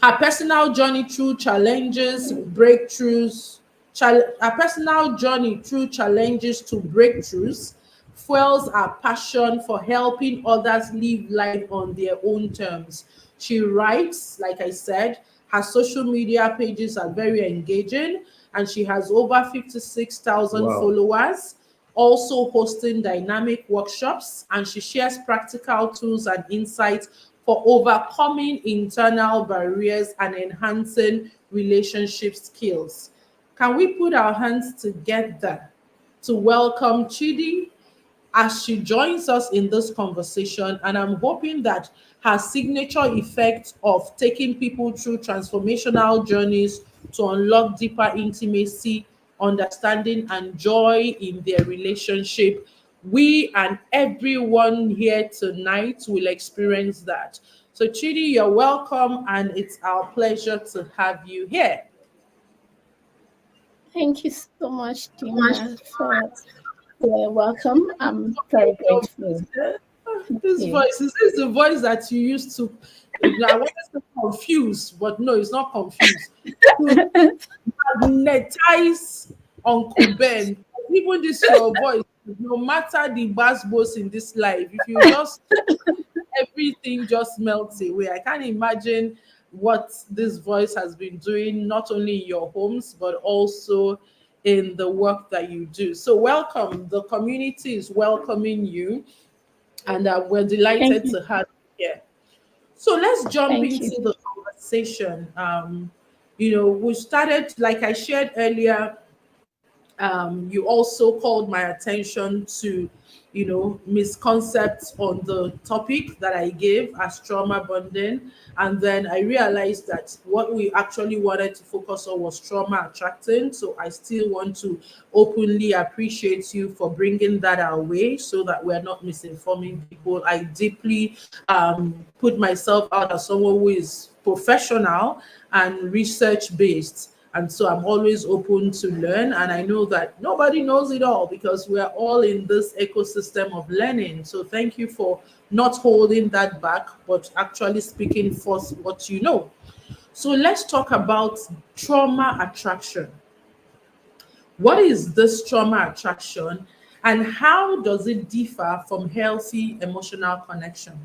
Her personal journey through challenges, breakthroughs, her personal journey through challenges to breakthroughs fuels her passion for helping others live life on their own terms. She writes, like I said, her social media pages are very engaging, and she has over 56,000 Wow. followers, also hosting dynamic workshops, and she shares practical tools and insights for overcoming internal barriers and enhancing relationship skills. Can we put our hands together to welcome Chidi as she joins us in this conversation? And I'm hoping that her signature effect of taking people through transformational journeys to unlock deeper intimacy, understanding, and joy in their relationship, we and everyone here tonight will experience that. So, Chidi, you're welcome, and it's our pleasure to have you here. Thank you so much, Dima, for the welcome. I'm very grateful. This Yeah. voice, is this the voice that you used to? I wanted to confuse, but no, it's not confused. To magnetize Uncle Ben. Even this your voice, no matter the bass boss in this life, if you just everything just melts away. I can't imagine what this voice has been doing, not only in your homes, but also in the work that you do. So welcome. The community is welcoming you. And we're Thank delighted you. to have you here. So let's jump Thank you. into the conversation. We started, like I shared earlier, you also called my attention to, misconcepts on the topic that I gave as trauma bonding. And then I realized that what we actually wanted to focus on was trauma attracting. So I still want to openly appreciate you for bringing that our way so that we're not misinforming people. I deeply put myself out as someone who is professional and research based. And so I'm always open to learn. And I know that nobody knows it all because we're all in this ecosystem of learning. So thank you for not holding that back, but actually speaking forth what you know. So let's talk about trauma attraction. What is this trauma attraction and how does it differ from healthy emotional connection?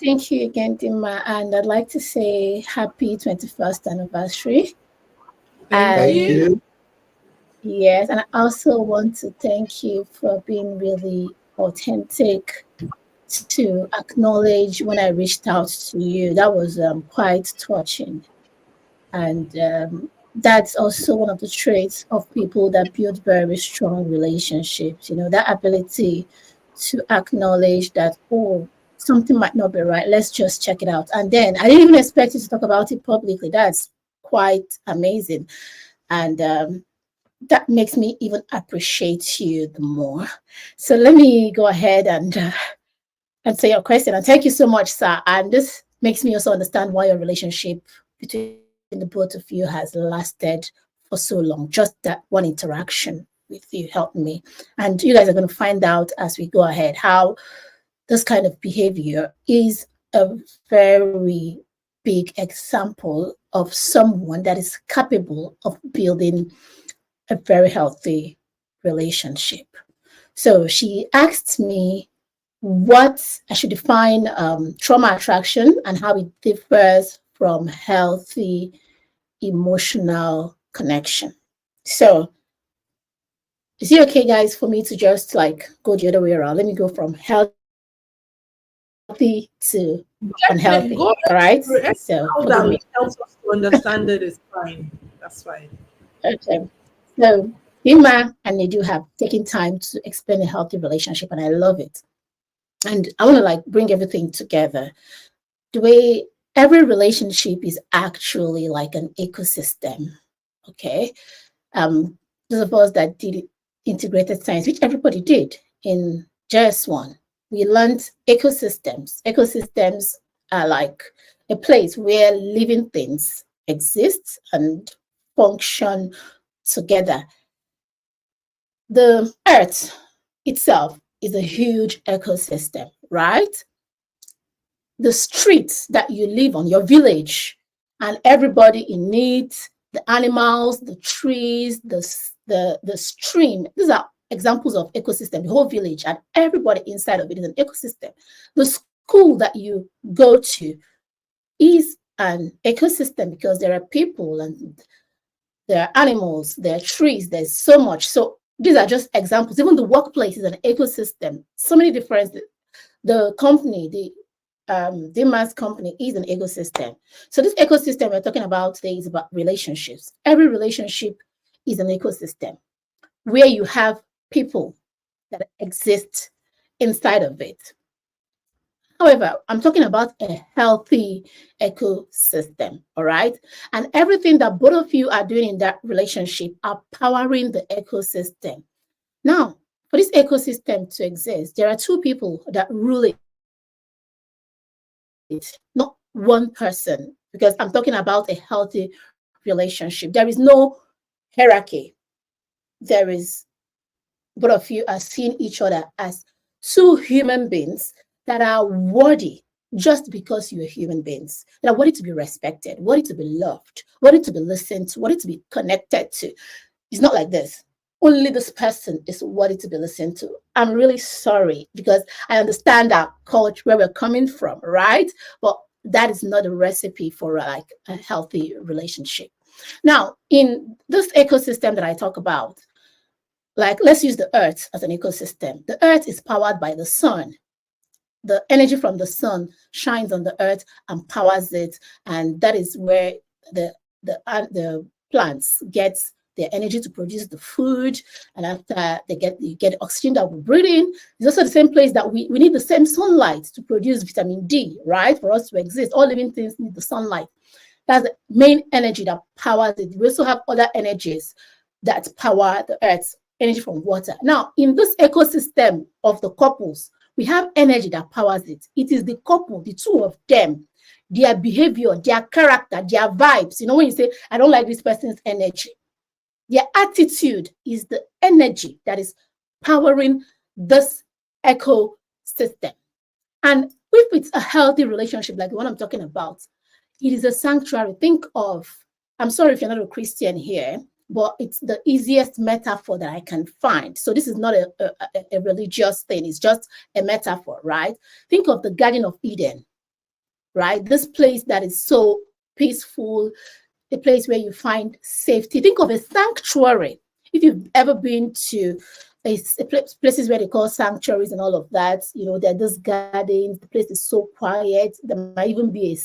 Thank you again, Dima. And I'd like to say happy 21st anniversary. Thank Thank And you. you. yes, and I also want to thank you for being really authentic to acknowledge when I reached out to you. That was quite touching. And that's also one of the traits of people that build very strong relationships, that ability to acknowledge that, oh, something might not be right. Let's just check it out. And then I didn't even expect you to talk about it publicly. That's quite amazing. And that makes me even appreciate you the more. So let me go ahead and answer your question. And thank you so much, sir. And this makes me also understand why your relationship between the both of you has lasted for so long. Just that one interaction with you helped me. And you guys are going to find out as we go ahead how this kind of behavior is a very big example of someone that is capable of building a very healthy relationship. So she asked me what I should define trauma attraction and how it differs from healthy emotional connection. So, is it okay, guys, for me to just like go the other way around? Let me go from healthy to unhealthy. All right. Definitely go So, through forgive me. how that will help us to understand it is fine. That's fine. Okay. So, Hima and Nidu have taken time to explain a healthy relationship, and I love it. And I want to like bring everything together. The way every relationship is actually like an ecosystem. Okay. Those of us that did integrated science, which everybody did in JS1, we learned ecosystems. Ecosystems are like a place where living things exist and function together. The earth itself is a huge ecosystem, right? The streets that you live on, your village, and everybody in it, the animals, the trees, the stream. These are examples of ecosystem, the whole village, and everybody inside of it is an ecosystem. The school that you go to is an ecosystem because there are people and there are animals, there are trees, there's so much. So these are just examples. Even the workplace is an ecosystem. So many different. The company, the mass company is an ecosystem. So this ecosystem we're talking about today is about relationships. Every relationship is an ecosystem where you have people that exist inside of it. However, I'm talking about a healthy ecosystem, all right? And everything that both of you are doing in that relationship are powering the ecosystem. Now, for this ecosystem to exist, there are two people that rule it, not one person, because I'm talking about a healthy relationship. There is no hierarchy. There is both of you are seeing each other as two human beings that are worthy just because you're human beings, that are worthy to be respected, worthy to be loved, worthy to be listened to, worthy to be connected to. It's not like this. Only this person is worthy to be listened to. I'm really sorry because I understand that culture where we're coming from, right? But that is not a recipe for like a healthy relationship. Now, in this ecosystem that I talk about, Like, let's use the earth as an ecosystem. The earth is powered by the sun. The energy from the sun shines on the earth and powers it, and that is where the plants get their energy to produce the food, and after you get oxygen that we breathe in. It's also the same place that we need the same sunlight to produce vitamin D, right? For us to exist, all living things need the sunlight. That's the main energy that powers it. We also have other energies that power the earth, energy from water. Now, in this ecosystem of the couples, we have energy that powers it. It is the couple, the two of them, their behavior, their character, their vibes. You know, when you say, I don't like this person's energy, their attitude is the energy that is powering this ecosystem. And if it's a healthy relationship, like the one I'm talking about, it is a sanctuary. Think of, I'm sorry if you're not a Christian here, but it's the easiest metaphor that I can find. So this is not a religious thing. It's just a metaphor, right? Think of the Garden of Eden, right? This place that is so peaceful, a place where you find safety. Think of a sanctuary. If you've ever been to places where they call sanctuaries and all of that, you know, there are those gardens, the place is so quiet. There might even be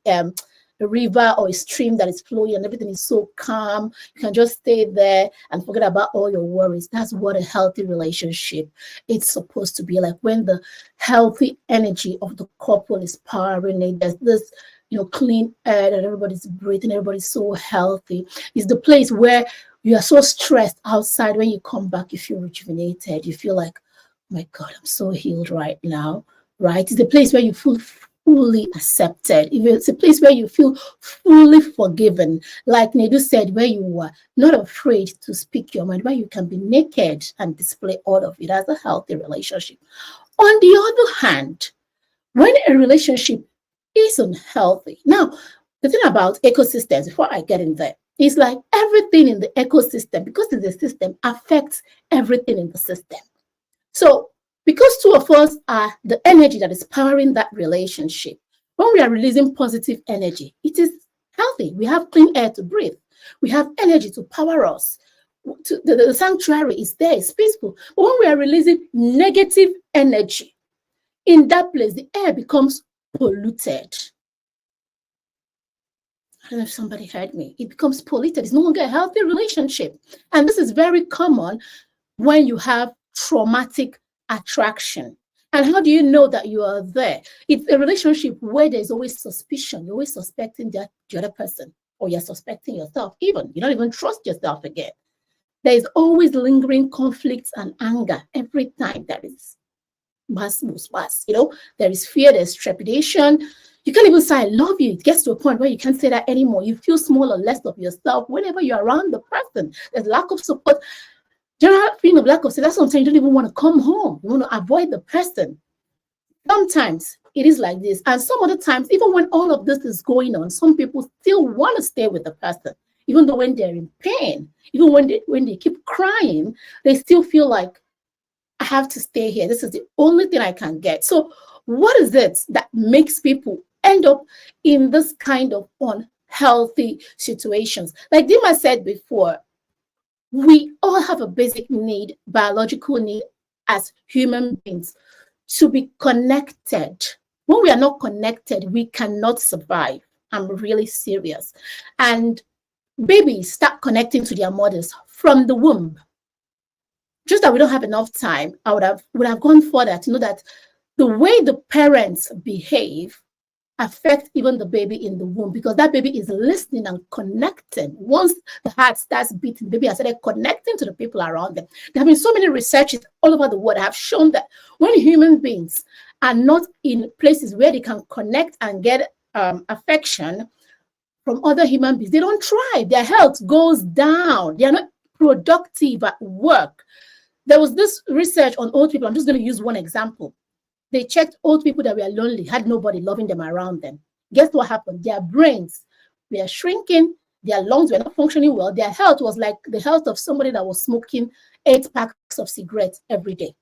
a river or a stream that is flowing and everything is so calm. You can just stay there and forget about all your worries. That's what a healthy relationship is supposed to be like. When the healthy energy of the couple is powering it, there's this, you know, clean air that everybody's breathing, everybody's so healthy. It's the place where you are so stressed outside. When you come back, you feel rejuvenated. You feel like, oh my God, I'm so healed right now, right? It's the place where you feel fully accepted. It's a place where you feel fully forgiven. Like Nedu said, where you are not afraid to speak your mind, where you can be naked and display all of it as a healthy relationship. On the other hand, when a relationship isn't healthy, now, the thing about ecosystems, before I get in there, is like everything in the ecosystem, because it's a system, affects everything in the system. So because two of us are the energy that is powering that relationship, when we are releasing positive energy, it is healthy. We have clean air to breathe. We have energy to power us. The sanctuary is there, it's peaceful. But when we are releasing negative energy, in that place, the air becomes polluted. I don't know if somebody heard me. It becomes polluted. It's no longer a healthy relationship. And this is very common when you have traumatic attraction. And how do you know that you are there? It's a relationship where there's always suspicion. You're always suspecting the other person, or you're suspecting yourself even. You don't even trust yourself again. There's always lingering conflicts and anger every time there is mass. You know, there is fear, there's trepidation. You can't even say, I love you. It gets to a point where you can't say that anymore. You feel small or less of yourself whenever you're around the person. There's lack of support. General feeling of lack of support. That's what I'm saying. You don't even want to come home. You want to avoid the person. Sometimes it is like this. And some other times, even when all of this is going on, some people still want to stay with the person. Even though when they're in pain, even when they keep crying, they still feel like, I have to stay here. This is the only thing I can get. So what is it that makes people end up in this kind of unhealthy situations? Like Dima said before, we all have a basic need, biological need as human beings, to be connected. When we are not connected, we cannot survive. I'm really serious. And babies start connecting to their mothers from the womb. Just that we don't have enough time, I would have gone further to know that the way the parents behave affect even the baby in the womb, because that baby is listening and connecting. Once the heart starts beating, the baby has started connecting to the people around them. There have been so many researches all over the world that have shown that when human beings are not in places where they can connect and get affection from other human beings, they don't thrive. Their health goes down. They are not productive at work. There was this research on old people. I'm just going to use one example. They checked old people that were lonely, had nobody loving them around them. Guess what happened? Their brains were shrinking, their lungs were not functioning well, their health was like the health of somebody that was smoking 8 packs of cigarettes every day.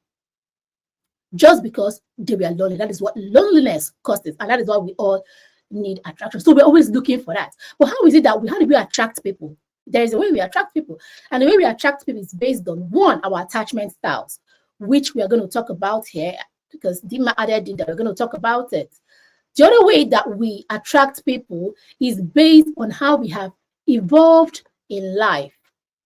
Just because they were lonely. That is what loneliness causes, and that is why we all need attraction. So we're always looking for that. But how is it that how do we attract people? There is a way we attract people. And the way we attract people is based on, one, our attachment styles, which we are going to talk about here because Dima added in that we're going to talk about it. The other way that we attract people is based on how we have evolved in life,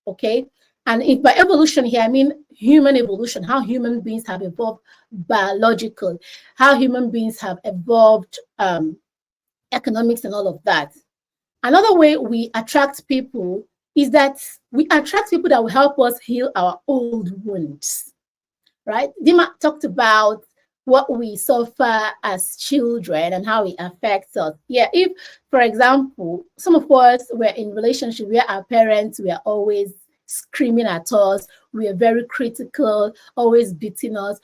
okay? And if by evolution here, I mean human evolution, how human beings have evolved biological, how human beings have evolved economics and all of that. Another way we attract people is that we attract people that will help us heal our old wounds, right? Dima talked about what we suffer as children and how it affects us. Yeah, if, for example, some of us were in relationship where our parents were always screaming at us, we are very critical, always beating us,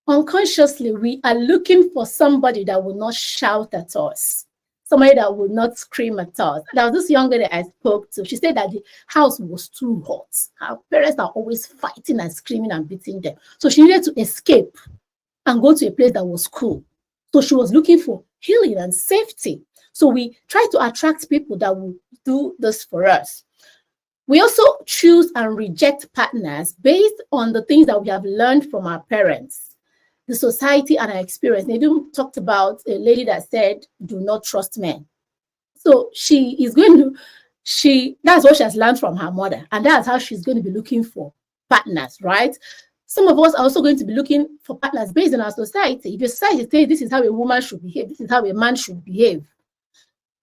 unconsciously, we are looking for somebody that will not shout at us, somebody that will not scream at us. There was this young lady I spoke to. She said that the house was too hot. Her parents are always fighting and screaming and beating them. So she needed to escape and go to a place that was cool. So she was looking for healing and safety. So we try to attract people that will do this for us. We also choose and reject partners based on the things that we have learned from our parents, the society, and our experience. Nedum talked about a lady that said, do not trust men. So she is going to, that's what she has learned from her mother. And that's how she's going to be looking for partners, right? Some of us are also going to be looking for partners based on our society. If your society says this is how a woman should behave, this is how a man should behave,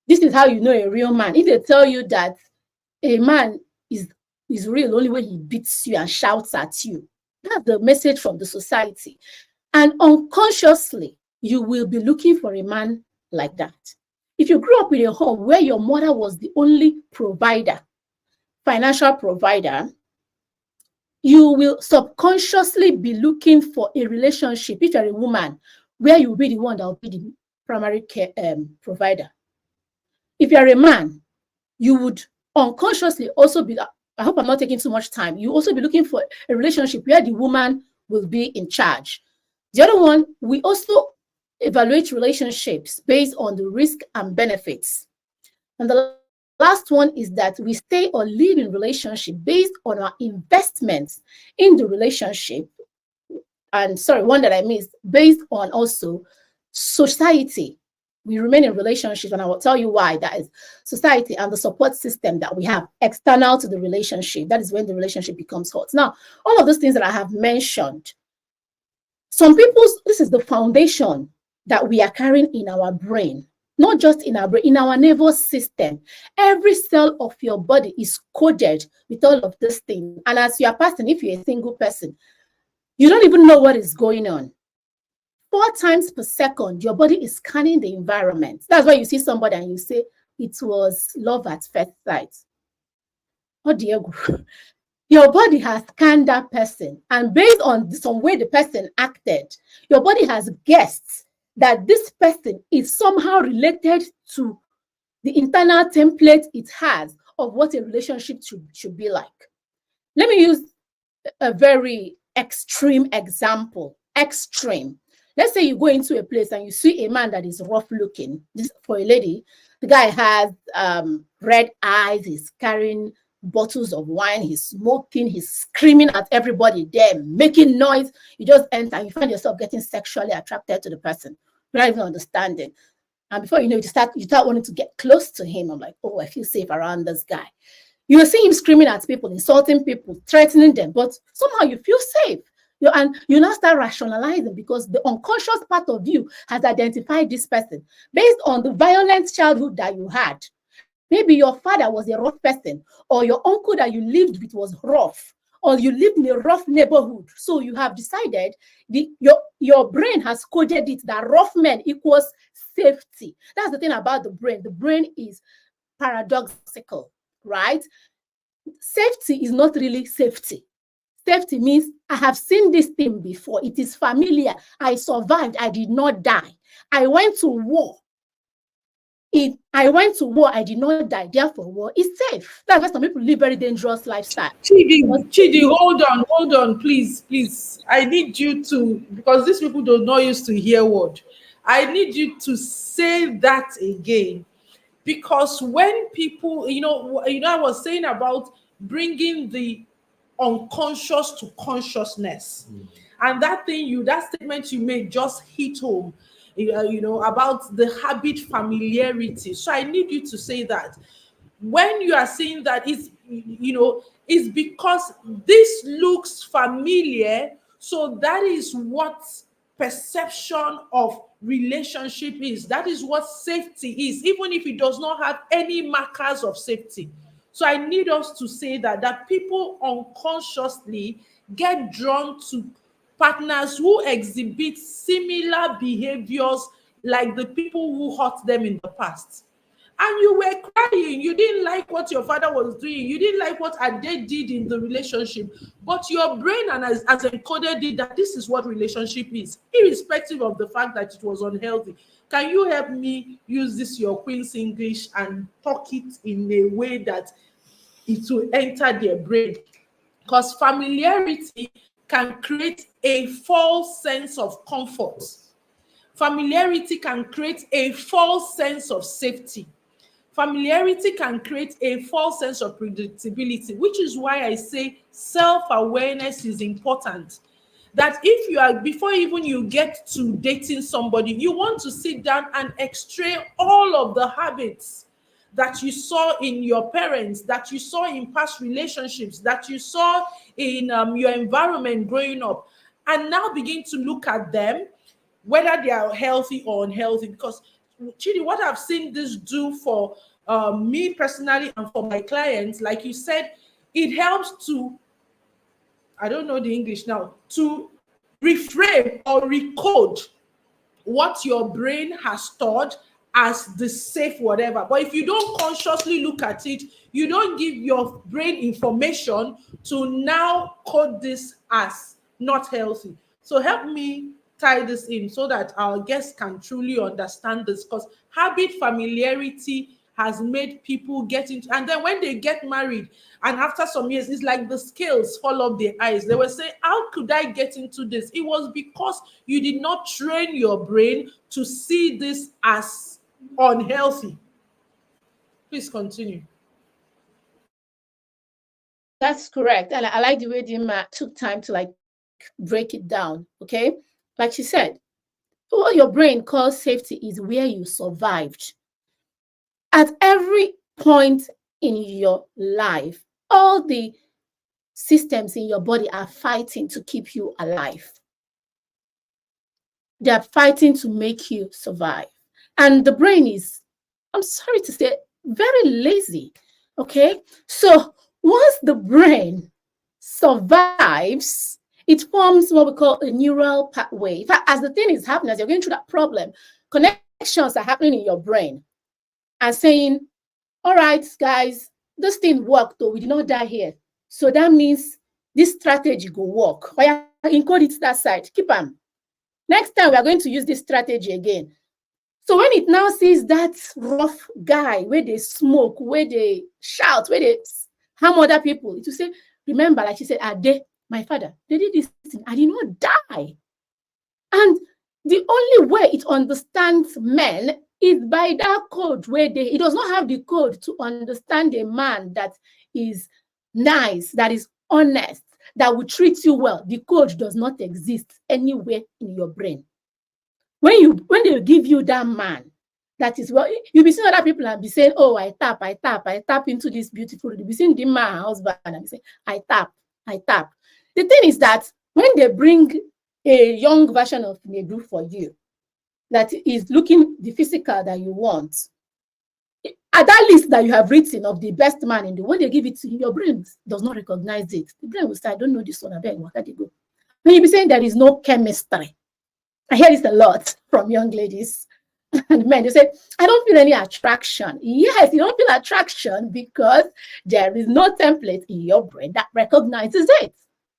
this is how you know a real man. If they tell you that a man is real only when he beats you and shouts at you, that's the message from the society. And unconsciously, you will be looking for a man like that. If you grew up in a home where your mother was the only provider, financial provider, you will subconsciously be looking for a relationship, if you're a woman, where you'll be the one that will be the primary care provider. If you're a man, you would unconsciously also be, I hope I'm not taking too much time, you also be looking for a relationship where the woman will be in charge. The other one, we also evaluate relationships based on the risk and benefits. And the last one is that we stay or live in relationship based on our investments in the relationship. And sorry, one that I missed, based on also society. We remain in relationships, and I will tell you why. That is society and the support system that we have external to the relationship. That is when the relationship becomes hot. Now, all of those things that I have mentioned, some people's, this is the foundation that we are carrying in our brain, not just in our brain, in our nervous system. Every cell of your body is coded with all of this thing. And as you are passing, if you're a single person, you don't even know what is going on. 4 times per second, your body is scanning the environment. That's why you see somebody and you say, it was love at first sight. Oh dear God. Your body has scanned that person. And based on some way the person acted, your body has guessed that this person is somehow related to the internal template it has of what a relationship should be like. Let me use a very extreme example. Extreme. Let's say you go into a place and you see a man that is rough looking. This, for a lady, the guy has red eyes, he's carrying bottles of wine, he's smoking, he's screaming at everybody there, making noise. You just enter and you find yourself getting sexually attracted to the person without even understanding. And before you know it, you start wanting to get close to him. I'm like, oh, I feel safe around this guy. You will see him screaming at people, insulting people, threatening them, but somehow you feel safe. And you now start rationalizing because the unconscious part of you has identified this person based on the violent childhood that you had. Maybe your father was a rough person, or your uncle that you lived with was rough, or you lived in a rough neighborhood. So you have decided, your brain has coded it that rough men equals safety. That's the thing about the brain. The brain is paradoxical, right? Safety is not really safety. Safety means I have seen this thing before. It is familiar. I survived. I did not die. I went to war. I did not die. Therefore, war is safe. That's why some people live very dangerous lifestyle. Chidi, hold on, please. I need you to, because these people do not used to hear word. I need you to say that again. Because when people, I was saying about bringing the unconscious to consciousness. And that statement you made just hit home, about the habit familiarity. So I need you to say that when you are saying that, it's because this looks familiar. So that is what perception of relationship is. That is what safety is, even if it does not have any markers of safety. So I need us to say that people unconsciously get drawn to partners who exhibit similar behaviors like the people who hurt them in the past. And you were crying. You didn't like what your father was doing. You didn't like what Ade did in the relationship. But your brain has encoded it that this is what relationship is, irrespective of the fact that it was unhealthy. Can you help me use this your Queen's English and talk it in a way that it will enter their brain? Because familiarity can create a false sense of comfort. Familiarity can create a false sense of safety. Familiarity can create a false sense of predictability, which is why I say self-awareness is important. That if you are, before even you get to dating somebody, you want to sit down and extract all of the habits that you saw in your parents, that you saw in past relationships, that you saw in your environment growing up, and now begin to look at them, whether they are healthy or unhealthy. Because Chidi, what I've seen this do for me personally and for my clients, like you said, it helps to, I don't know the English now, to reframe or recode what your brain has stored as the safe whatever. But if you don't consciously look at it, you don't give your brain information to now code this as not healthy. So help me tie this in so that our guests can truly understand this, because habit familiarity has made people get into, and then when they get married and after some years, it's like the scales fall off their eyes. They were saying, how could I get into this? It was because you did not train your brain to see this as unhealthy. Please continue. That's correct. And I like the way Dima took time to like break it down. Okay. Like she said, what your brain calls safety is where you survived. At every point in your life, all the systems in your body are fighting to keep you alive. They are fighting to make you survive. And the brain is, I'm sorry to say, very lazy. Okay. So once the brain survives, it forms what we call a neural pathway. In fact, as the thing is happening, as you're going through that problem, connections are happening in your brain and saying, all right, guys, this thing worked, though we did not die here. So that means this strategy will work. I encode it to that side. Keep on. Next time, we are going to use this strategy again. So when it now sees that rough guy, where they smoke, where they shout, where they harm other people, it will say, remember, like she said, Ade, my father, they did this thing. I did not die. And the only way it understands men is by that code where it does not have the code to understand a man that is nice, that is honest, that will treat you well. The code does not exist anywhere in your brain. When they give you that man, that is what you'll be seeing other people and be saying, oh, I tap into this beautiful. You'll be seeing the man husband and be saying, I tap. The thing is that when they bring a young version of Nedu for you, that is looking the physical that you want, at that list that you have written of the best man in the world, they give it to you, your brain does not recognize it. The brain will say, I don't know this one, I beg, where they go? When you be saying there is no chemistry, I hear this a lot from young ladies and men. They say, I don't feel any attraction. Yes, you don't feel attraction because there is no template in your brain that recognizes it.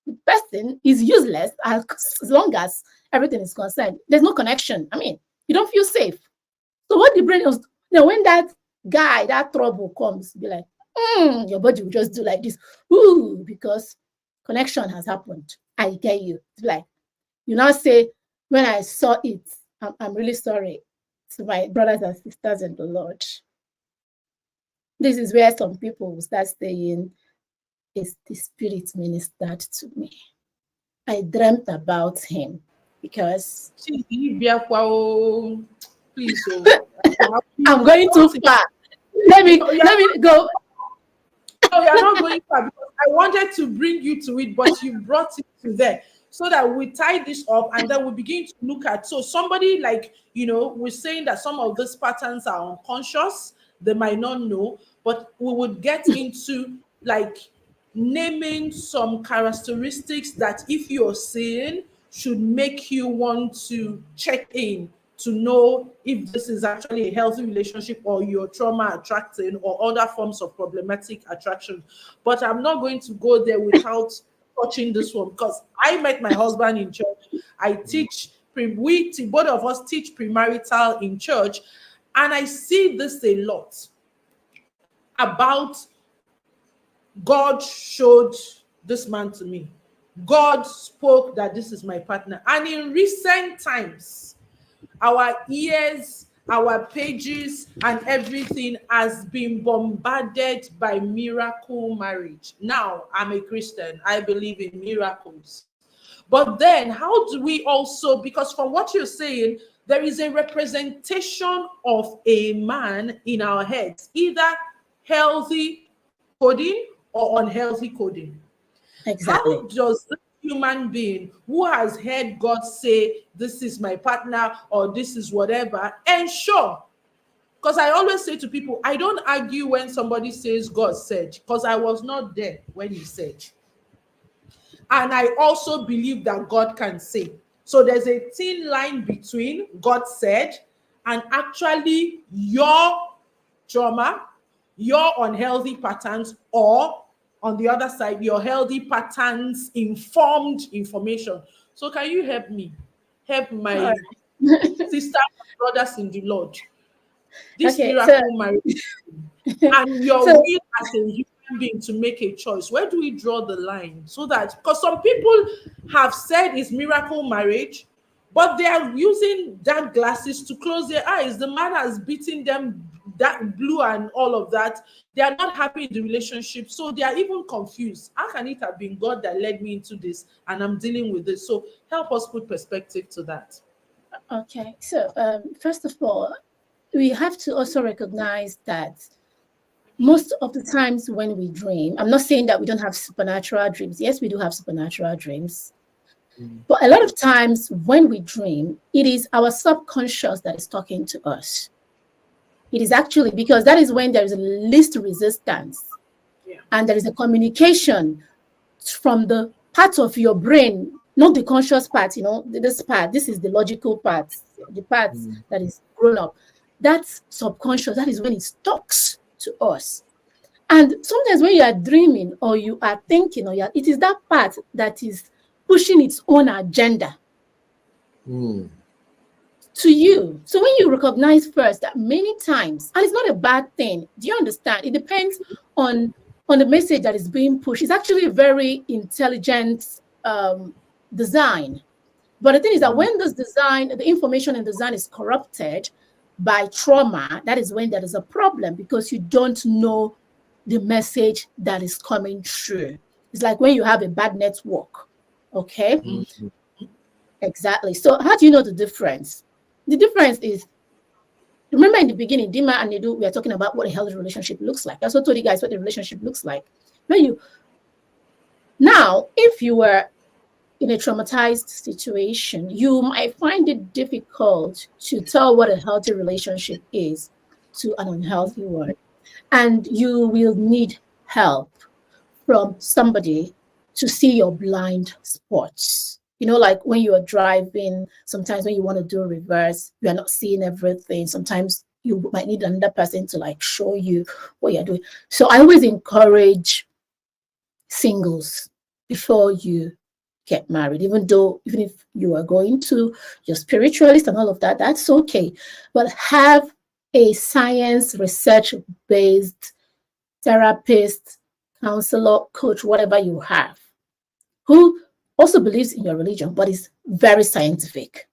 The person is useless as long as everything is concerned. There's no connection. I mean, you don't feel safe. So what the brain is, when that guy, that trouble comes, be like, your body will just do like this. Ooh, because connection has happened. I get you. It's like, you now say, when I saw it, I'm really sorry to my brothers and sisters in the Lord. This is where some people will start saying, "Is the spirit ministered to me?" I dreamt about him because Please, I'm going too far. Let me go. No, you're not going far because I wanted to bring you to it, but you brought it to there so that we tie this up and then we begin to look at. So somebody like, we're saying that some of these patterns are unconscious, they might not know, but we would get into like naming some characteristics that if you're seeing should make you want to check in to know if this is actually a healthy relationship or you're trauma attracting or other forms of problematic attraction. But I'm not going to go there without touching this one because I met my husband in church. I teach, both of us teach premarital in church, and I see this a lot about God showed this man to me. God spoke that this is my partner. And in recent times, our ears, our pages, and everything has been bombarded by miracle marriage. Now, I'm a Christian. I believe in miracles. But then, how do we also, because from what you're saying, there is a representation of a man in our heads, either healthy coding or unhealthy coding. Exactly. How does this human being who has heard God say, this is my partner or this is whatever, ensure? Because I always say to people, I don't argue when somebody says God said, because I was not there when he said. And I also believe that God can say. So there's a thin line between God said and actually your trauma, your unhealthy patterns, or on the other side, your healthy patterns informed information. So can you help me? Help my sisters and brothers in the Lord. This Okay, so miracle marriage and your so will as a human being to make a choice. Where do we draw the line? So that, because some people have said it's miracle marriage, but they are using dark glasses to close their eyes. The man has beaten them that blue and all of that. They are not happy in the relationship, so they are even confused. How can it have been God that led me into this and I'm dealing with this? So help us put perspective to that. okay, so first of all, we have to also recognize that most of the times when we dream, I'm not saying that we don't have supernatural dreams. Yes, we do have supernatural dreams. But a lot of times when we dream, it is our subconscious that is talking to us. It is actually because that is when there is least resistance. Yeah. And there is a communication from the part of your brain, not the conscious part, this part, this is the logical part, the part that is grown up. That's subconscious. That is when it talks to us. And sometimes when you are dreaming or you are thinking, it is that part that is pushing its own agenda to you. So when you recognize first that many times, and it's not a bad thing, do you understand? It depends on the message that is being pushed. It's actually a very intelligent design. But the thing is that when this design, the information in design is corrupted by trauma, that is when there is a problem because you don't know the message that is coming through. It's like when you have a bad network. Okay? Exactly. So how do you know the difference? The difference is, remember in the beginning, Dima and Nedu, we are talking about what a healthy relationship looks like. I also told you guys what the relationship looks like. Now, if you were in a traumatized situation, you might find it difficult to tell what a healthy relationship is to an unhealthy one. And you will need help from somebody to see your blind spots. Like when you are driving, sometimes when you want to do reverse, you are not seeing everything. Sometimes you might need another person to like show you what you're doing. So I always encourage singles before you get married, even if you are going to your spiritualist and all of that, that's okay. But have a science research based therapist, counselor, coach, whatever you have, who also believes in your religion, but is very scientific.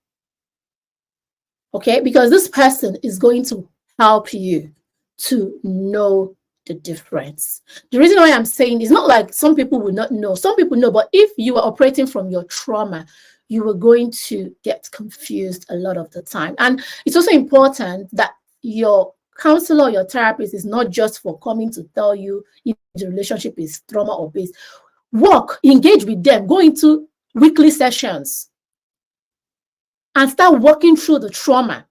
Okay, because this person is going to help you to know the difference. The reason why I'm saying is not like some people will not know. Some people know, but if you are operating from your trauma, you are going to get confused a lot of the time. And it's also important that your counselor or your therapist is not just for coming to tell you if the relationship is trauma or based. Work, engage with them, go into weekly sessions and start working through the trauma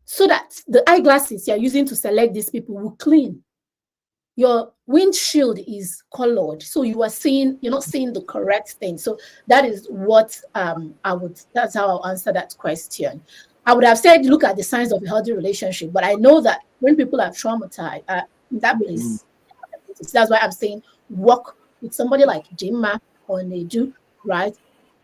so that the eyeglasses you're using to select these people will clean. Your windshield is colored, so you're not seeing the correct thing. So that is what that's how I'll answer that question. I would have said look at the signs of a healthy relationship, but I know that when people are traumatized, that place, that's why I'm saying work with somebody like Dinma or Nedu, right,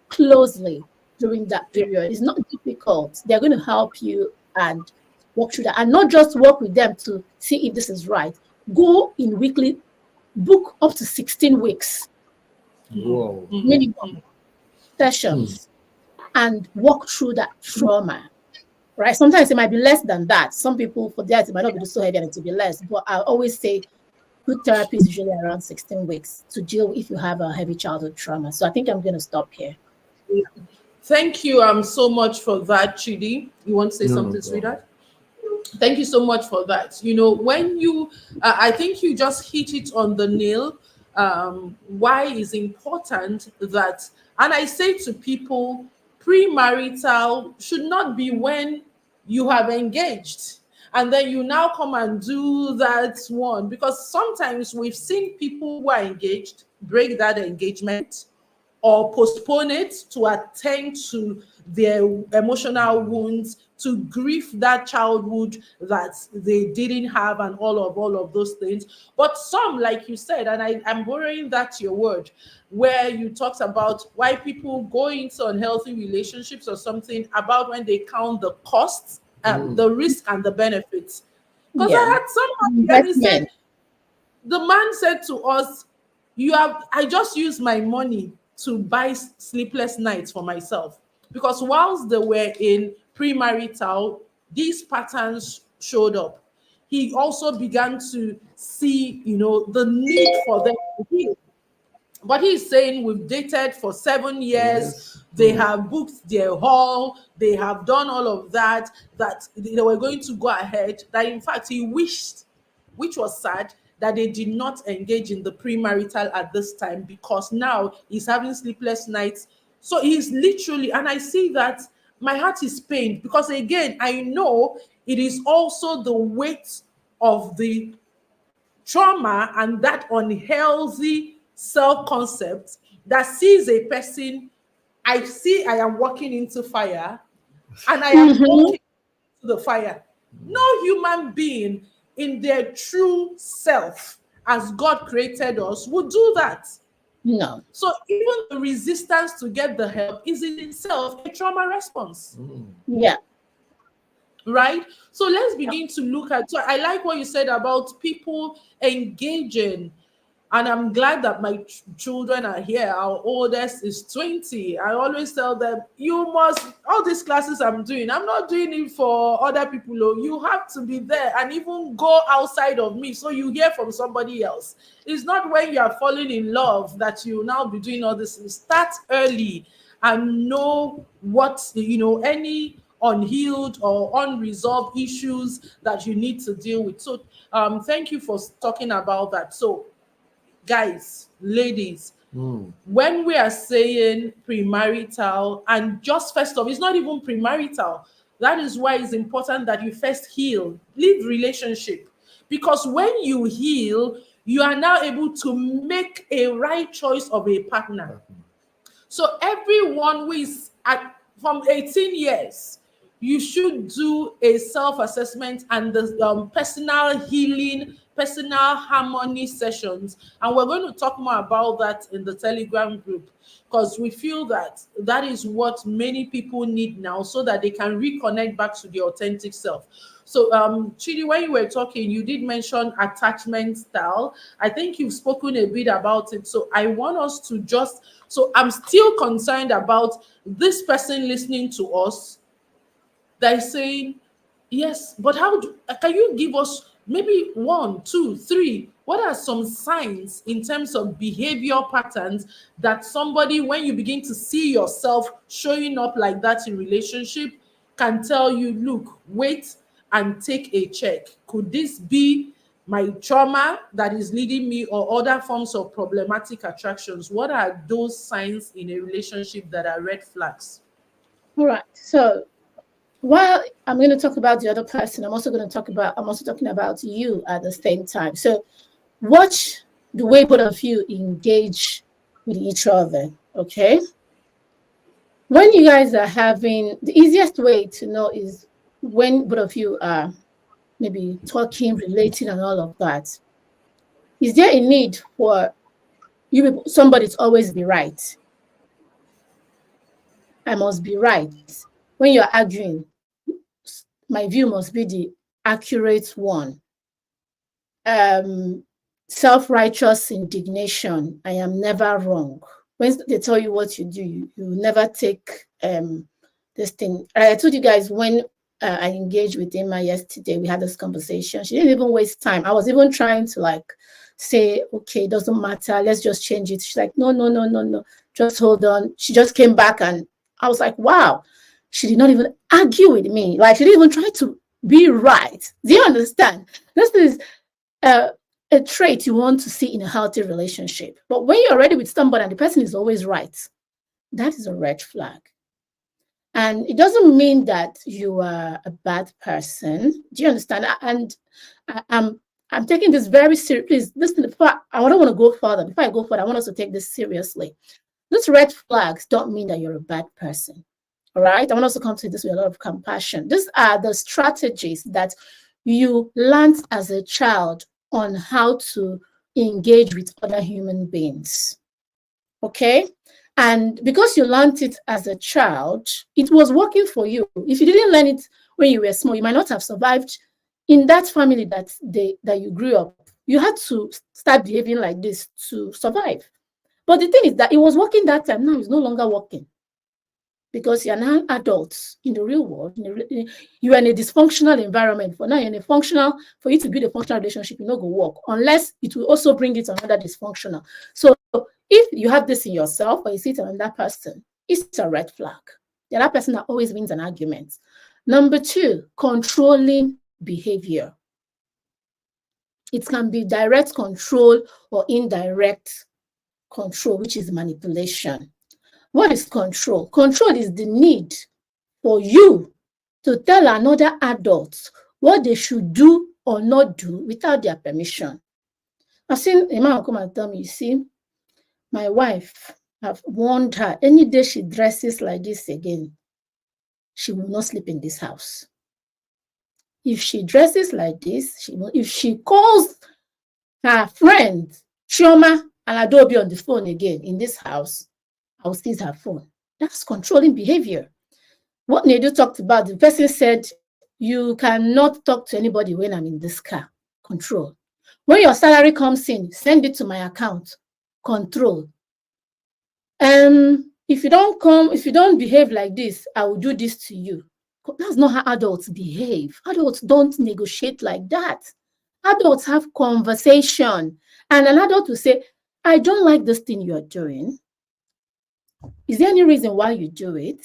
closely during that period. It's not difficult. They're going to help you and walk through that, and not just work with them to see if this is right. Go in weekly, book up to 16 weeks minimum sessions and walk through that trauma, right? Sometimes it might be less than that. Some people, for that, it might not be so heavy and it will be less. But I always say good therapy is usually around 16 weeks to deal with if you have a heavy childhood trauma. So I think I'm going to stop here. Thank you so much for that, Chidi. You want to say something, sweetheart? Thank you so much for that. You know, when you, I think you just hit it on the nail. Why is important that, and I say to people, premarital should not be when you have engaged and then you now come and do that one, because sometimes we've seen people who are engaged break that engagement or postpone it to attend to their emotional wounds, to grieve that childhood that they didn't have, and all of those things. But some, like you said, and I'm borrowing that your word, where you talked about why people go into unhealthy relationships or something, about when they count the costs, the risk and the benefits. Because I had someone and he said, the man said to us, I just used my money to buy sleepless nights for myself, because whilst they were in premarital, these patterns showed up. He also began to see, the need for them to heal. But he's saying we've dated for 7 years, they have booked their hall, they have done all of that they were going to go ahead, that in fact he wished, which was sad, that they did not engage in the premarital at this time, because now he's having sleepless nights. So he's literally, and I see that my heart is pained, because again, I know it is also the weight of the trauma and that unhealthy self-concept that sees a person, I am walking into fire and I am walking into the fire. No human being in their true self, as God created us, would do that. No. So even the resistance to get the help is in itself a trauma response. Yeah. Right? So let's begin to look at, so I like what you said about people engaging. And I'm glad that my children are here. Our oldest is 20. I always tell them, you must, all these classes I'm doing, I'm not doing it for other people. You have to be there and even go outside of me so you hear from somebody else. It's not when you are falling in love that you now be doing all this. Start early and know what, any unhealed or unresolved issues that you need to deal with. So thank you for talking about that. So guys, ladies, when we are saying premarital, and just first off, it's not even premarital. That is why it's important that you first heal, leave relationship. Because when you heal, you are now able to make a right choice of a partner. So everyone who is from 18 years, you should do a self-assessment and the personal healing, personal harmony sessions. And we're going to talk more about that in the Telegram group, because we feel that that is what many people need now, so that they can reconnect back to the authentic self. So Chidi, when you were talking, you did mention attachment style. I think you've spoken a bit about it. So I want us to just, so I'm still concerned about this person listening to us that is saying, yes, but can you give us maybe 1, 2, 3. What are some signs in terms of behavior patterns that somebody, when you begin to see yourself showing up like that in relationship, can tell you, look, wait and take a check. Could this be my trauma that is leading me, or other forms of problematic attractions? What are those signs in a relationship that are red flags? All right. So while I'm going to talk about the other person, I'm also talking about you at the same time. So watch the way both of you engage with each other. Okay. When you guys are having, the easiest way to know is when both of you are maybe talking, relating, and all of that. Is there a need for somebody to always be right? I must be right. When you're arguing, my view must be the accurate one. Self-righteous indignation. I am never wrong. When they tell you what you do, you never take this thing. I told you guys when I engaged with Emma yesterday, we had this conversation. She didn't even waste time. I was even trying to like say, okay, it doesn't matter. Let's just change it. She's like, no. Just hold on. She just came back and I was like, wow. She did not even argue with me. Like she didn't even try to be right. Do you understand? This is a trait you want to see in a healthy relationship. But when you're already with somebody and the person is always right, that is a red flag. And it doesn't mean that you are a bad person. Do you understand? And I'm taking this very seriously. Please listen. I don't want to go further. Before I go further, I want us to take this seriously. These red flags don't mean that you're a bad person. All right. I want us to come to this with a lot of compassion. These are the strategies that you learned as a child on how to engage with other human beings. Okay. And because you learned it as a child, it was working for you. If you didn't learn it when you were small, you might not have survived in that family that you grew up. You had to start behaving like this to survive. But the thing is that it was working that time. Now it's no longer working. Because you're now adults in the real world. You are in a dysfunctional environment. For now, you're in a functional, for you to build a functional relationship, you not go work, unless it will also bring it to another dysfunctional. So if you have this in yourself or you see it on that person, it's a red flag. The other person that always wins an argument. Number 2, controlling behavior. It can be direct control or indirect control, which is manipulation. What is control? Control is the need for you to tell another adult what they should do or not do without their permission. I've seen a man come and tell me, you see, my wife, I've warned her, any day she dresses like this again, she will not sleep in this house. If she dresses like this, if she calls her friend, Chioma and Adobe on the phone again in this house, I'll seize her phone. That's controlling behavior. What Nedu talked about, the person said, you cannot talk to anybody when I'm in this car. Control. When your salary comes in, send it to my account. Control. If you don't behave like this, I will do this to you. That's not how adults behave. Adults don't negotiate like that. Adults have conversation. And an adult will say, I don't like this thing you're doing. Is there any reason why you do it?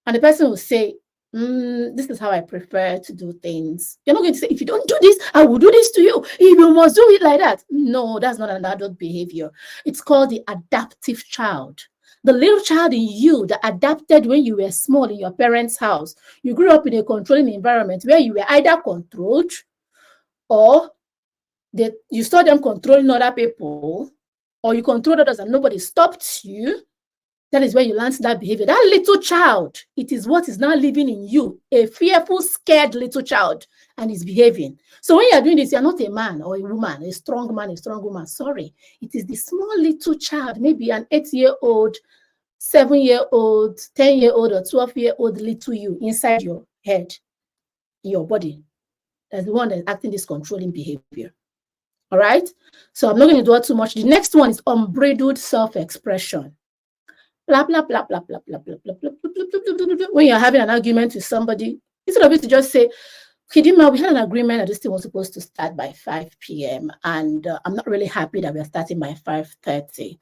And the person will say, this is how I prefer to do things. You're not going to say, if you don't do this, I will do this to you. You must do it like that. No, that's not an adult behavior. It's called the adaptive child. The little child in you that adapted when you were small in your parents' house. You grew up in a controlling environment where you were either controlled or you saw them controlling other people, or you controlled others and nobody stopped you. That is where you learn that behavior. That little child, it is what is now living in you, a fearful, scared little child, and is behaving. So when you're doing this, you're not a man or a woman, a strong man, a strong woman. Sorry. It is the small little child, maybe an 8-year-old, 7-year-old, 10-year-old, or 12-year-old little you inside your head, in your body. That's the one that's acting this controlling behavior. All right? So I'm not going to dwell too much. The next one is unbridled self-expression. Blah, blah, blah, blah, blah, blah, blah, blah, blah, blah, blah, blah, blah, blah. When you're having an argument with somebody, instead of you to just say, Kidima, we had an agreement that this thing was supposed to start by 5 p.m. And I'm not really happy that we're starting by 5:30.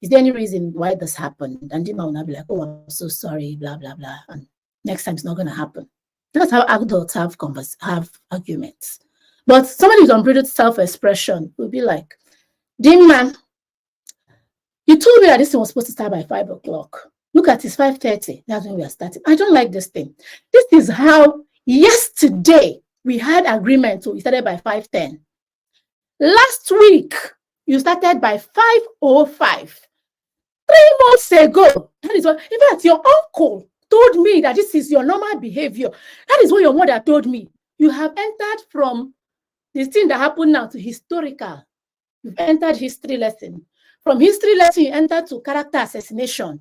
Is there any reason why this happened? And Dima will not be like, oh, I'm so sorry, blah, blah, blah. And next time it's not going to happen. That's how adults have arguments. But somebody who's unbridled self-expression will be like, Dima, you told me that this thing was supposed to start by 5 o'clock. Look at it's 5:30. That's when we are starting. I don't like this thing. This is how yesterday we had agreement, so we started by 5:10. Last week, you started by 5:05. 3 months ago, that is what, in fact, your uncle told me that this is your normal behavior. That is what your mother told me. You have entered from this thing that happened now to historical. You've entered history lesson. From history lesson, you enter to character assassination.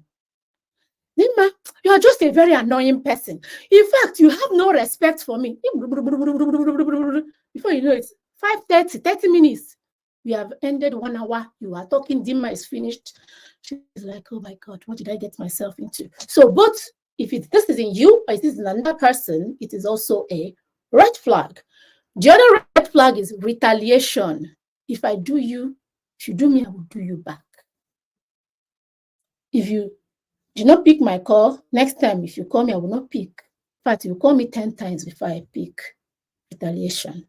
Nima, you are just a very annoying person. In fact, you have no respect for me. Before you know it, 5:30, 30 minutes. We have ended 1 hour. You are talking, Dima is finished. She's like, oh my God, what did I get myself into? So, but if this is in you or it is in another person, it is also a red flag. The other red flag is retaliation. If I do you, if you do me, I will do you back. If you do not pick my call, next time, if you call me, I will not pick. In fact, you call me 10 times before I pick. Retaliation.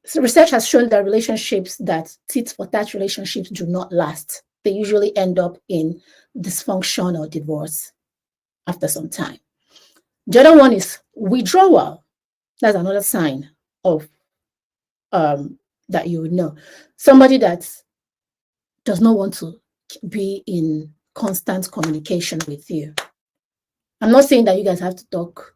So research has shown that relationships that tit-for-tat relationships do not last. They usually end up in dysfunction or divorce after some time. The other one is withdrawal. That's another sign of that you would know. Somebody that does not want to be in constant communication with you. I'm not saying that you guys have to talk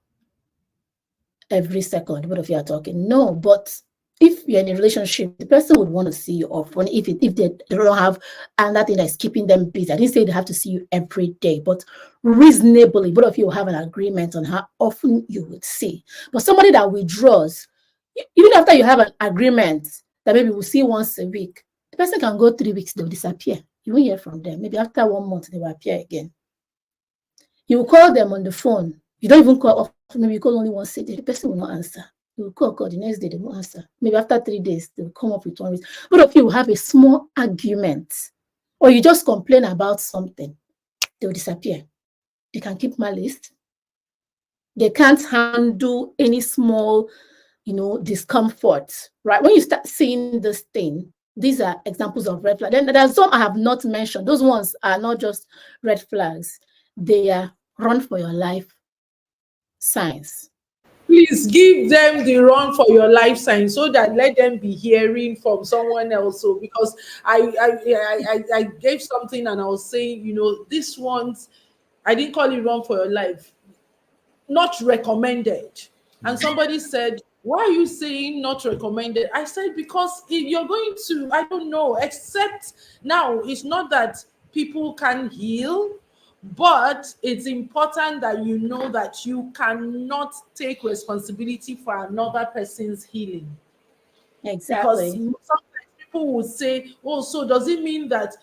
every second, both of you are talking. No, but if you're in a relationship, the person would want to see you often if they don't have another thing that's keeping them busy. I didn't say they have to see you every day, but reasonably, both of you will have an agreement on how often you would see. But somebody that withdraws, even after you have an agreement that maybe we'll see once a week, the person can go 3 weeks, they'll disappear. You won't hear from them. Maybe after 1 month, they will appear again. You will call them on the phone. You don't even call often. Maybe you call only once a day. The person will not answer. You will call the next day, they won't answer. Maybe after 3 days, they will come up with one reason. Both of you will have a small argument, or you just complain about something, they will disappear. They can keep malice. They can't handle any small, discomfort, right? When you start seeing this thing, these are examples of red flags. Then there are some I have not mentioned. Those ones are not just red flags. They are run for your life signs. Please give them the run for your life sign so that let them be hearing from someone else. So because I gave something and I was saying, this one's, I didn't call it run for your life, not recommended. And somebody said, why are you saying not recommended? I said, because if you're going to, I don't know, except now it's not that people can heal, but it's important that you know that you cannot take responsibility for another person's healing. Exactly. Because sometimes people will say, oh, so does it mean that,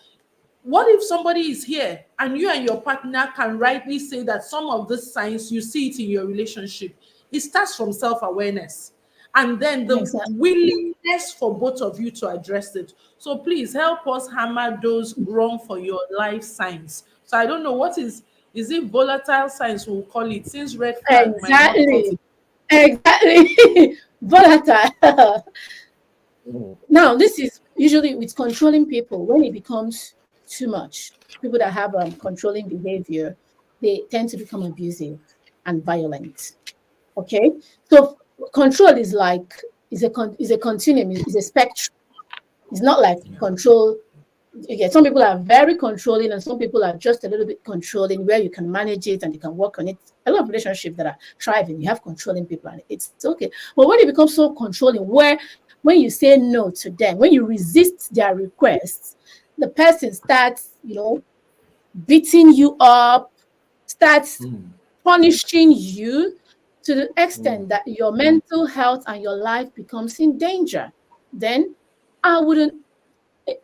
what if somebody is here and you and your partner can rightly say that some of the signs you see it in your relationship, it starts from self-awareness and then the willingness for both of you to address it. So please help us hammer those run for your life signs. So I don't know what is it volatile signs we'll call it, since red flag might not cut it. Exactly. Volatile. Now, this is usually with controlling people. When it becomes too much, people that have controlling behavior, they tend to become abusive and violent. Okay, so control is a continuum, is a spectrum. It's not like control. Okay, some people are very controlling and some people are just a little bit controlling, where you can manage it and you can work on it. A lot of relationships that are thriving, you have controlling people and it's okay. But when it becomes so controlling, where when you say no to them, when you resist their requests, the person starts, beating you up, starts punishing you to the extent that your mental health and your life becomes in danger. Then I wouldn't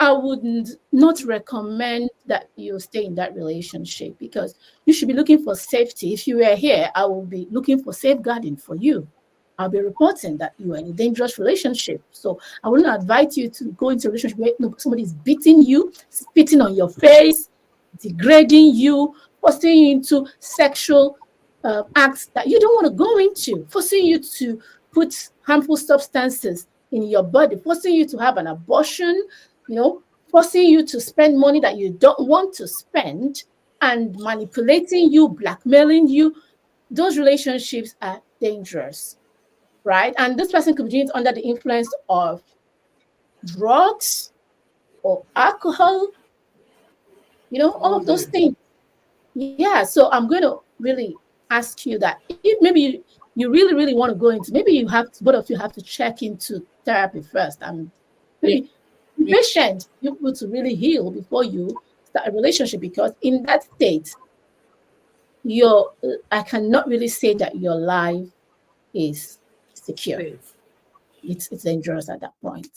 I would not recommend that you stay in that relationship, because you should be looking for safety. If you were here, I will be looking for safeguarding for you. I'll be reporting that you are in a dangerous relationship. So I wouldn't advise you to go into a relationship where somebody is beating you, spitting on your face, degrading you, forcing you into sexual acts that you don't want to go into, forcing you to put harmful substances in your body, forcing you to have an abortion, forcing you to spend money that you don't want to spend, and manipulating you, blackmailing you. Those relationships are dangerous, right? And this person could be doing it under the influence of drugs or alcohol, all of those things. Yeah, so I'm going to really ask you that if maybe you really, really want to go into, maybe both of you have to check into therapy first, and maybe be patient, you need to really heal before you start a relationship, because in that state, I cannot really say that your life is secure. Safe. It's dangerous at that point.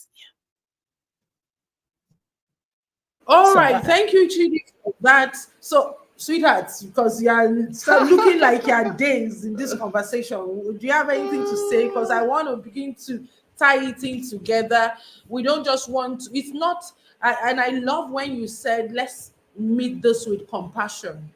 All Sorry right, about that. thank you, Chidi, for that. So, sweethearts, because you are start looking like you're dazed in this conversation, do you have anything to say? Because I want to begin to tie it in together. We don't just want to, it's not, and I love when you said, let's meet this with compassion.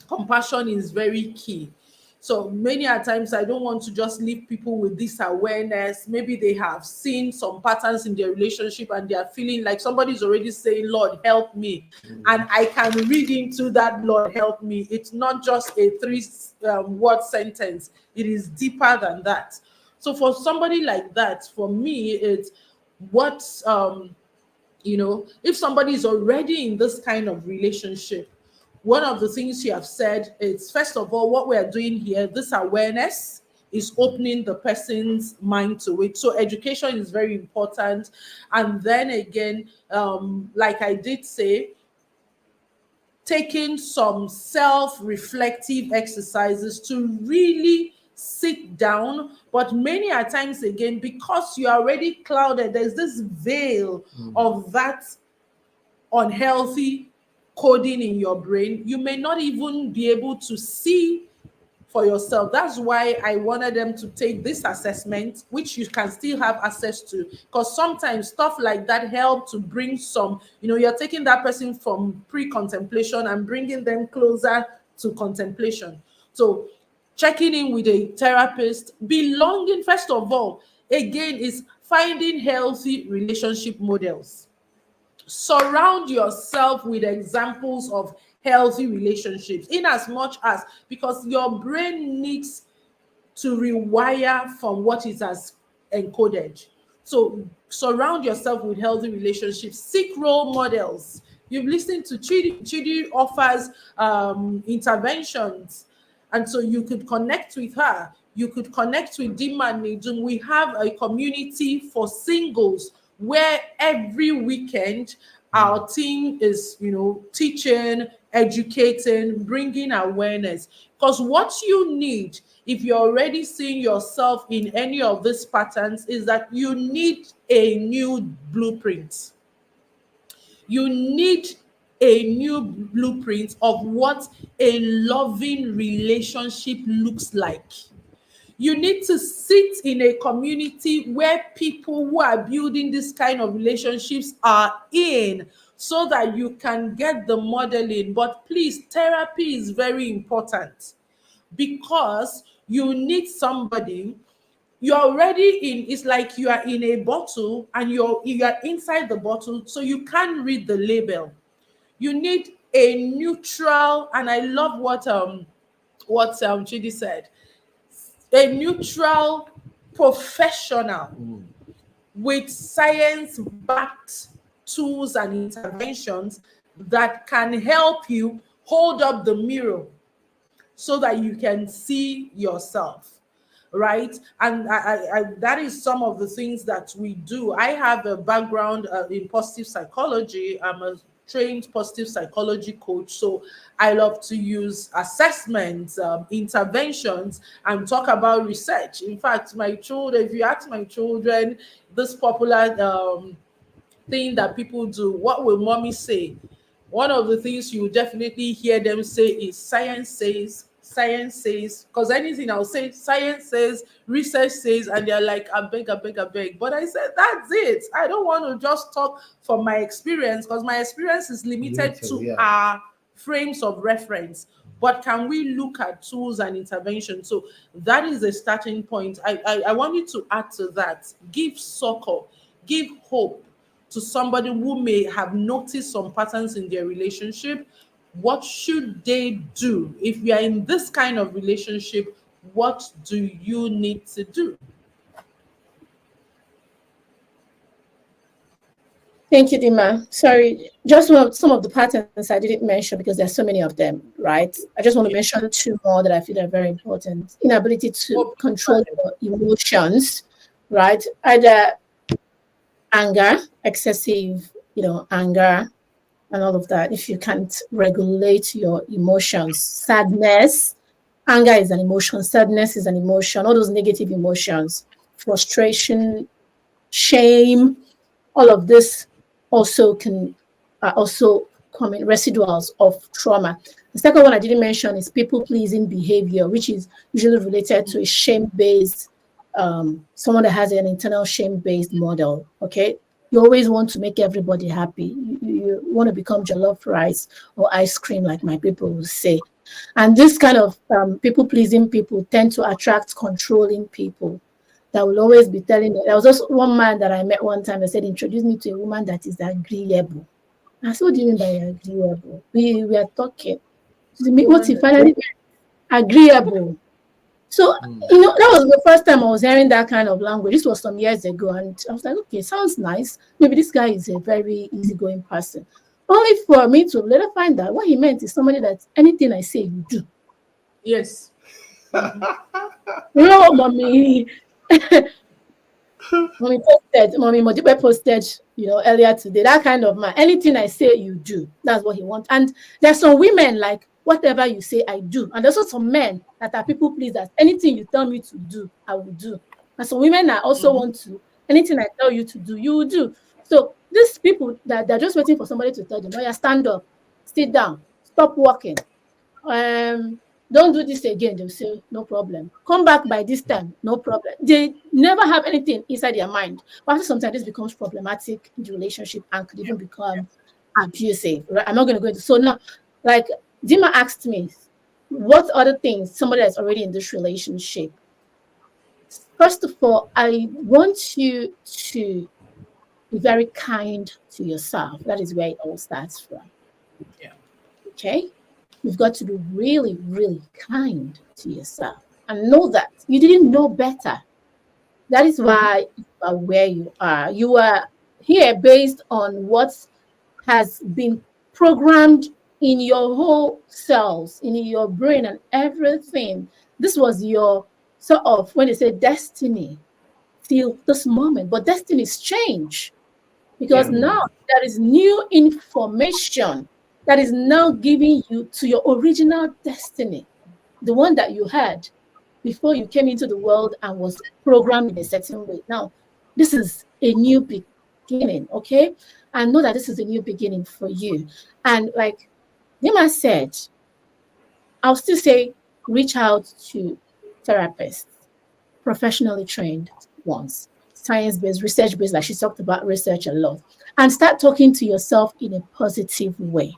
Compassion is very key. So many a times I don't want to just leave people with this awareness. Maybe they have seen some patterns in their relationship and they are feeling like somebody's already saying, Lord, help me. And I can read into that, Lord, help me. It's not just a three-word sentence. It is deeper than that. So for somebody like that, for me, it's what, if somebody is already in this kind of relationship, one of the things you have said is, first of all, what we are doing here, this awareness is opening the person's mind to it. So education is very important. And then again, like I did say, taking some self-reflective exercises to really sit down. But many a times again, because you're already clouded, there's this veil of that unhealthy coding in your brain, you may not even be able to see for yourself. That's why I wanted them to take this assessment, which you can still have access to, because sometimes stuff like that help to bring some, you're taking that person from pre-contemplation and bringing them closer to contemplation. So checking in with a therapist, belonging, first of all, again, is finding healthy relationship models. Surround yourself with examples of healthy relationships, in as much as, because your brain needs to rewire from what it has encoded. So surround yourself with healthy relationships. Seek role models. You've listened to Chidi. Chidi offers interventions, and so you could connect with her. You could connect with teamDinmaNedum. We have a community for singles where every weekend our team is, teaching, educating, bringing awareness. Because what you need, if you're already seeing yourself in any of these patterns, is that you need a new blueprint. You need a new blueprint of what a loving relationship looks like. You need to sit in a community where people who are building this kind of relationships are in, so that you can get the modeling. But please, therapy is very important, because you need somebody. You're already in, it's like you are in a bottle and you are inside the bottle, so you can't read the label. You need a neutral, and I love what Chidi said, a neutral professional with science-backed tools and interventions that can help you hold up the mirror so that you can see yourself, right? And that is some of the things that we do. I have a background in positive psychology. I'm a trained positive psychology coach, so I love to use assessments, interventions, and talk about research. In fact, my children, if you ask my children, this popular thing that people do. What will mommy say? One of the things you definitely hear them say is science says, because anything I'll say, science says, research says, and they're like, I beg, I beg, I beg. But I said, that's it. I don't want to just talk from my experience, because my experience is limited Limited, to yeah. our frames of reference. But can we look at tools and intervention? So that is a starting point. I want you to add to that. Give succor, give hope to somebody who may have noticed some patterns in their relationship. What should they do? If you are in this kind of relationship, what do you need to do? Thank you, Dima. Sorry, just some of the patterns I didn't mention because there's so many of them, right? I just want to Yeah. mention two more that I feel are very important. Inability to Oh, control your emotions, right? Either anger, excessive, anger and all of that. If you can't regulate your emotions, sadness, anger is an emotion, sadness is an emotion, all those negative emotions, frustration, shame, all of this also can are also common residuals of trauma. The second one I didn't mention is people pleasing behavior, which is usually related to a shame based someone that has an internal shame based model. Okay, you always want to make everybody happy. You want to become jollof rice or ice cream, like my people will say. And this kind of people pleasing people tend to attract controlling people that will always be telling me. There was also one man that I met one time. I said, introduce me to a woman that is agreeable. I said, what do you mean by agreeable? We are talking. She said, what if finally agreeable? So, that was the first time I was hearing that kind of language. This was some years ago. And I was like, okay, sounds nice. Maybe this guy is a very easygoing person. Only for me to later find out what he meant is somebody that anything I say, you do. yes. No, mommy. Mommy Modipe posted, earlier today, that kind of man, anything I say, you do. That's what he wants. And there's some women like, whatever you say, I do. And there's also some men that are people pleasers. Anything you tell me to do, I will do. And some women that also want to, anything I tell you to do, you will do. So these people that they're just waiting for somebody to tell them, oh yeah, stand up, sit down, stop walking. Don't do this again. They'll say, no problem. Come back by this time, no problem. They never have anything inside their mind. But after sometimes this becomes problematic in the relationship and could even become abusive. Right? I'm not going to go into so now, like Dima asked me, what other things somebody that's already in this relationship? First of all, I want you to be very kind to yourself. That is where it all starts from. Yeah. Okay? You've got to be really, really kind to yourself and know that you didn't know better. That is why you are where you are. You are here based on what has been programmed in your whole cells, in your brain and everything. This was your sort of, when they say destiny, till this moment. But destinies change because Yeah. now there is new information that is now giving you to your original destiny, the one that you had before you came into the world and was programmed in a certain way. Now, this is a new beginning, okay? And know that this is a new beginning for you. And like Nima said, I'll still say reach out to therapists, professionally trained ones, science-based, research-based, like she talked about research a lot, and start talking to yourself in a positive way.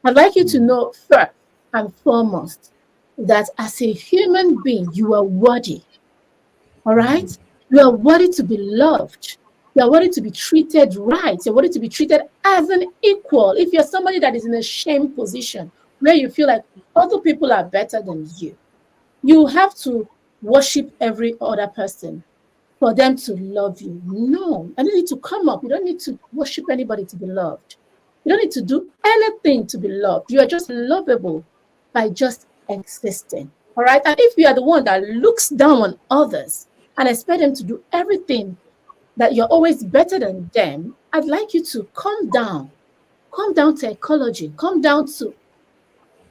I'd like you to know first and foremost that as a human being, you are worthy. All right? You are worthy to be loved. You are worthy to be treated right. You're worthy to be treated as an equal. If you're somebody that is in a shame position where you feel like other people are better than you have to worship every other person for them to love you. No, I don't need to come up. You don't need to worship anybody to be loved. You don't need to do anything to be loved. You are just lovable by just existing. All right. And if you are the one that looks down on others and expect them to do everything that you're always better than them, I'd like you to come down to ecology, come down to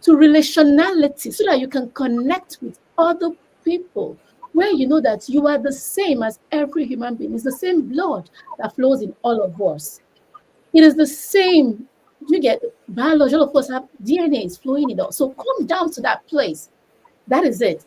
relationality so that you can connect with other people where you know that you are the same as every human being. It's the same blood that flows in all of us. It is the same. You get biology, all of us have DNA is flowing in us. So come down to that place. That is it.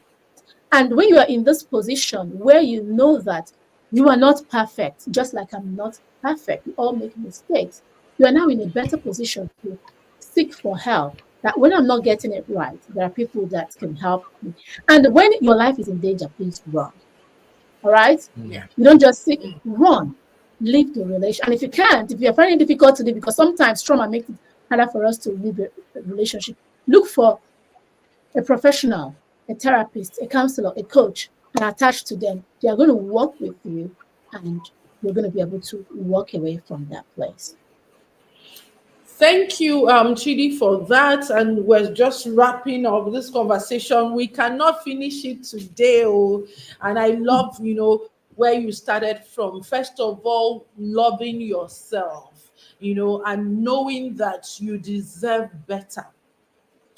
And when you are in this position where you know that you are not perfect, just like I'm not perfect, we all make mistakes, you are now in a better position to seek for help. That when I'm not getting it right, there are people that can help me. And when your life is in danger, please run. All right? Yeah. You don't just sit, run, leave the relation. And if you can't, if you're finding it difficult to leave, because sometimes trauma makes it harder for us to leave a relationship, look for a professional, a therapist, a counselor, a coach, and attach to them. They are going to work with you and you're going to be able to walk away from that place. Thank you, Chidi, for that. And we're just wrapping up this conversation. We cannot finish it today. Oh, and I love, where you started from. First of all, loving yourself, and knowing that you deserve better.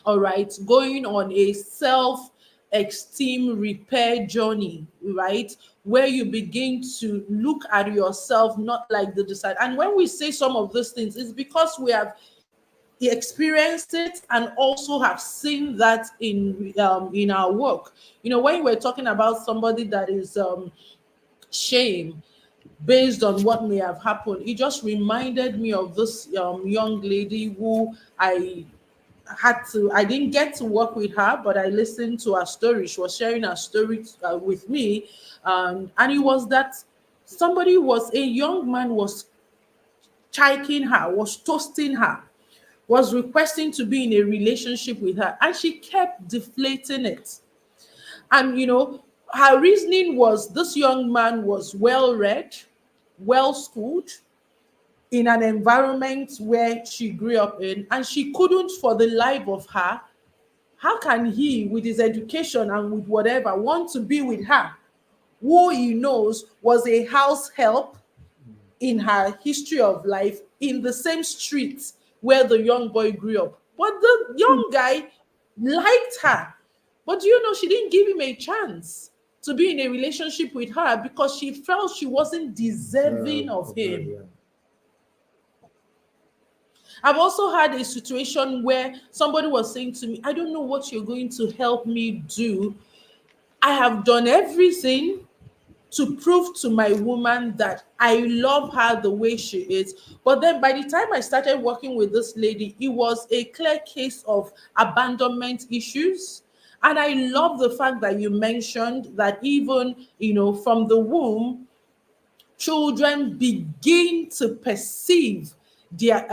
All right, going on a self esteem repair journey, right, where you begin to look at yourself not like the decide. And when we say some of these things, it's because we have experienced it and also have seen that in our work. When we're talking about somebody that is shame based on what may have happened, it just reminded me of this young lady who I didn't get to work with her, but I listened to her story. She was sharing her story with me. And it was that a young man was chiking her, was toasting her, was requesting to be in a relationship with her, and she kept deflating it. And her reasoning was this young man was well read, well schooled, in an environment where she grew up in, and she couldn't for the life of her. How can he, with his education and with whatever, want to be with her, who he knows was a house help in her history of life in the same street where the young boy grew up? But the young guy liked her. But she didn't give him a chance to be in a relationship with her because she felt she wasn't deserving of him. Yeah. I've also had a situation where somebody was saying to me, I don't know what you're going to help me do. I have done everything to prove to my woman that I love her the way she is. But then by the time I started working with this lady, it was a clear case of abandonment issues. And I love the fact that you mentioned that even, from the womb, children begin to perceive their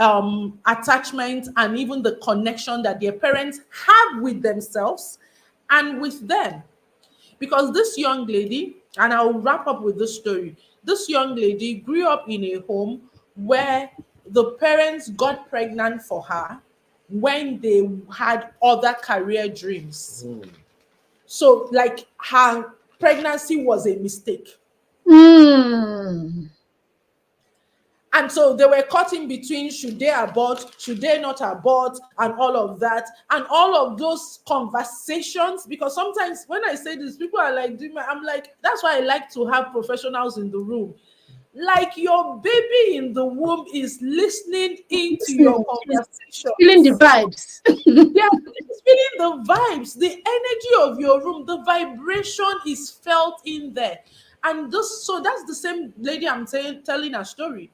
attachment and even the connection that their parents have with themselves and with them. Because this young lady, and I'll wrap up with this story, this young lady grew up in a home where the parents got pregnant for her when they had other career dreams. So, like, her pregnancy was a mistake. Mm. And so they were caught in between, should they abort, should they not abort, and all of that. And all of those conversations, because sometimes when I say this, people are like, I'm like, that's why I like to have professionals in the room. Like your baby in the womb is listening into your conversation. Feeling the vibes. Yeah, it's feeling the vibes, the energy of your room, the vibration is felt in there. And so that's the same lady I'm telling her story.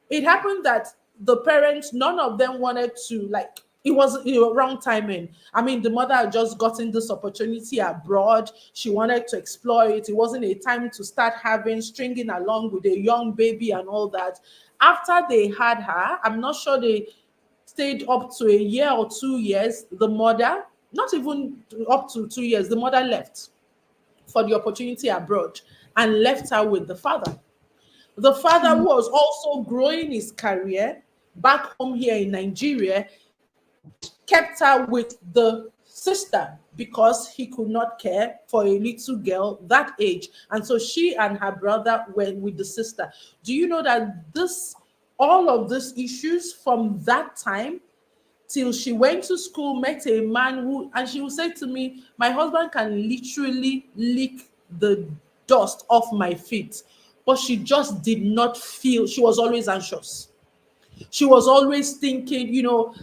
It happened that the parents, none of them wanted to, like, it was wrong timing. I mean, the mother had just gotten this opportunity abroad. She wanted to explore it. It wasn't a time to start stringing along with a young baby and all that. After they had her, I'm not sure they stayed up to a year or 2 years. The mother, not even up to 2 years, the mother left for the opportunity abroad and left her with the father. The father was also growing his career back home here in Nigeria, kept her with the sister because he could not care for a little girl that age. And so she and her brother went with the sister. Do you know that all of these issues from that time till she went to school, met a man and she would say to me, my husband can literally lick the dust off my feet. But she just did not feel, she was always anxious. She was always thinking,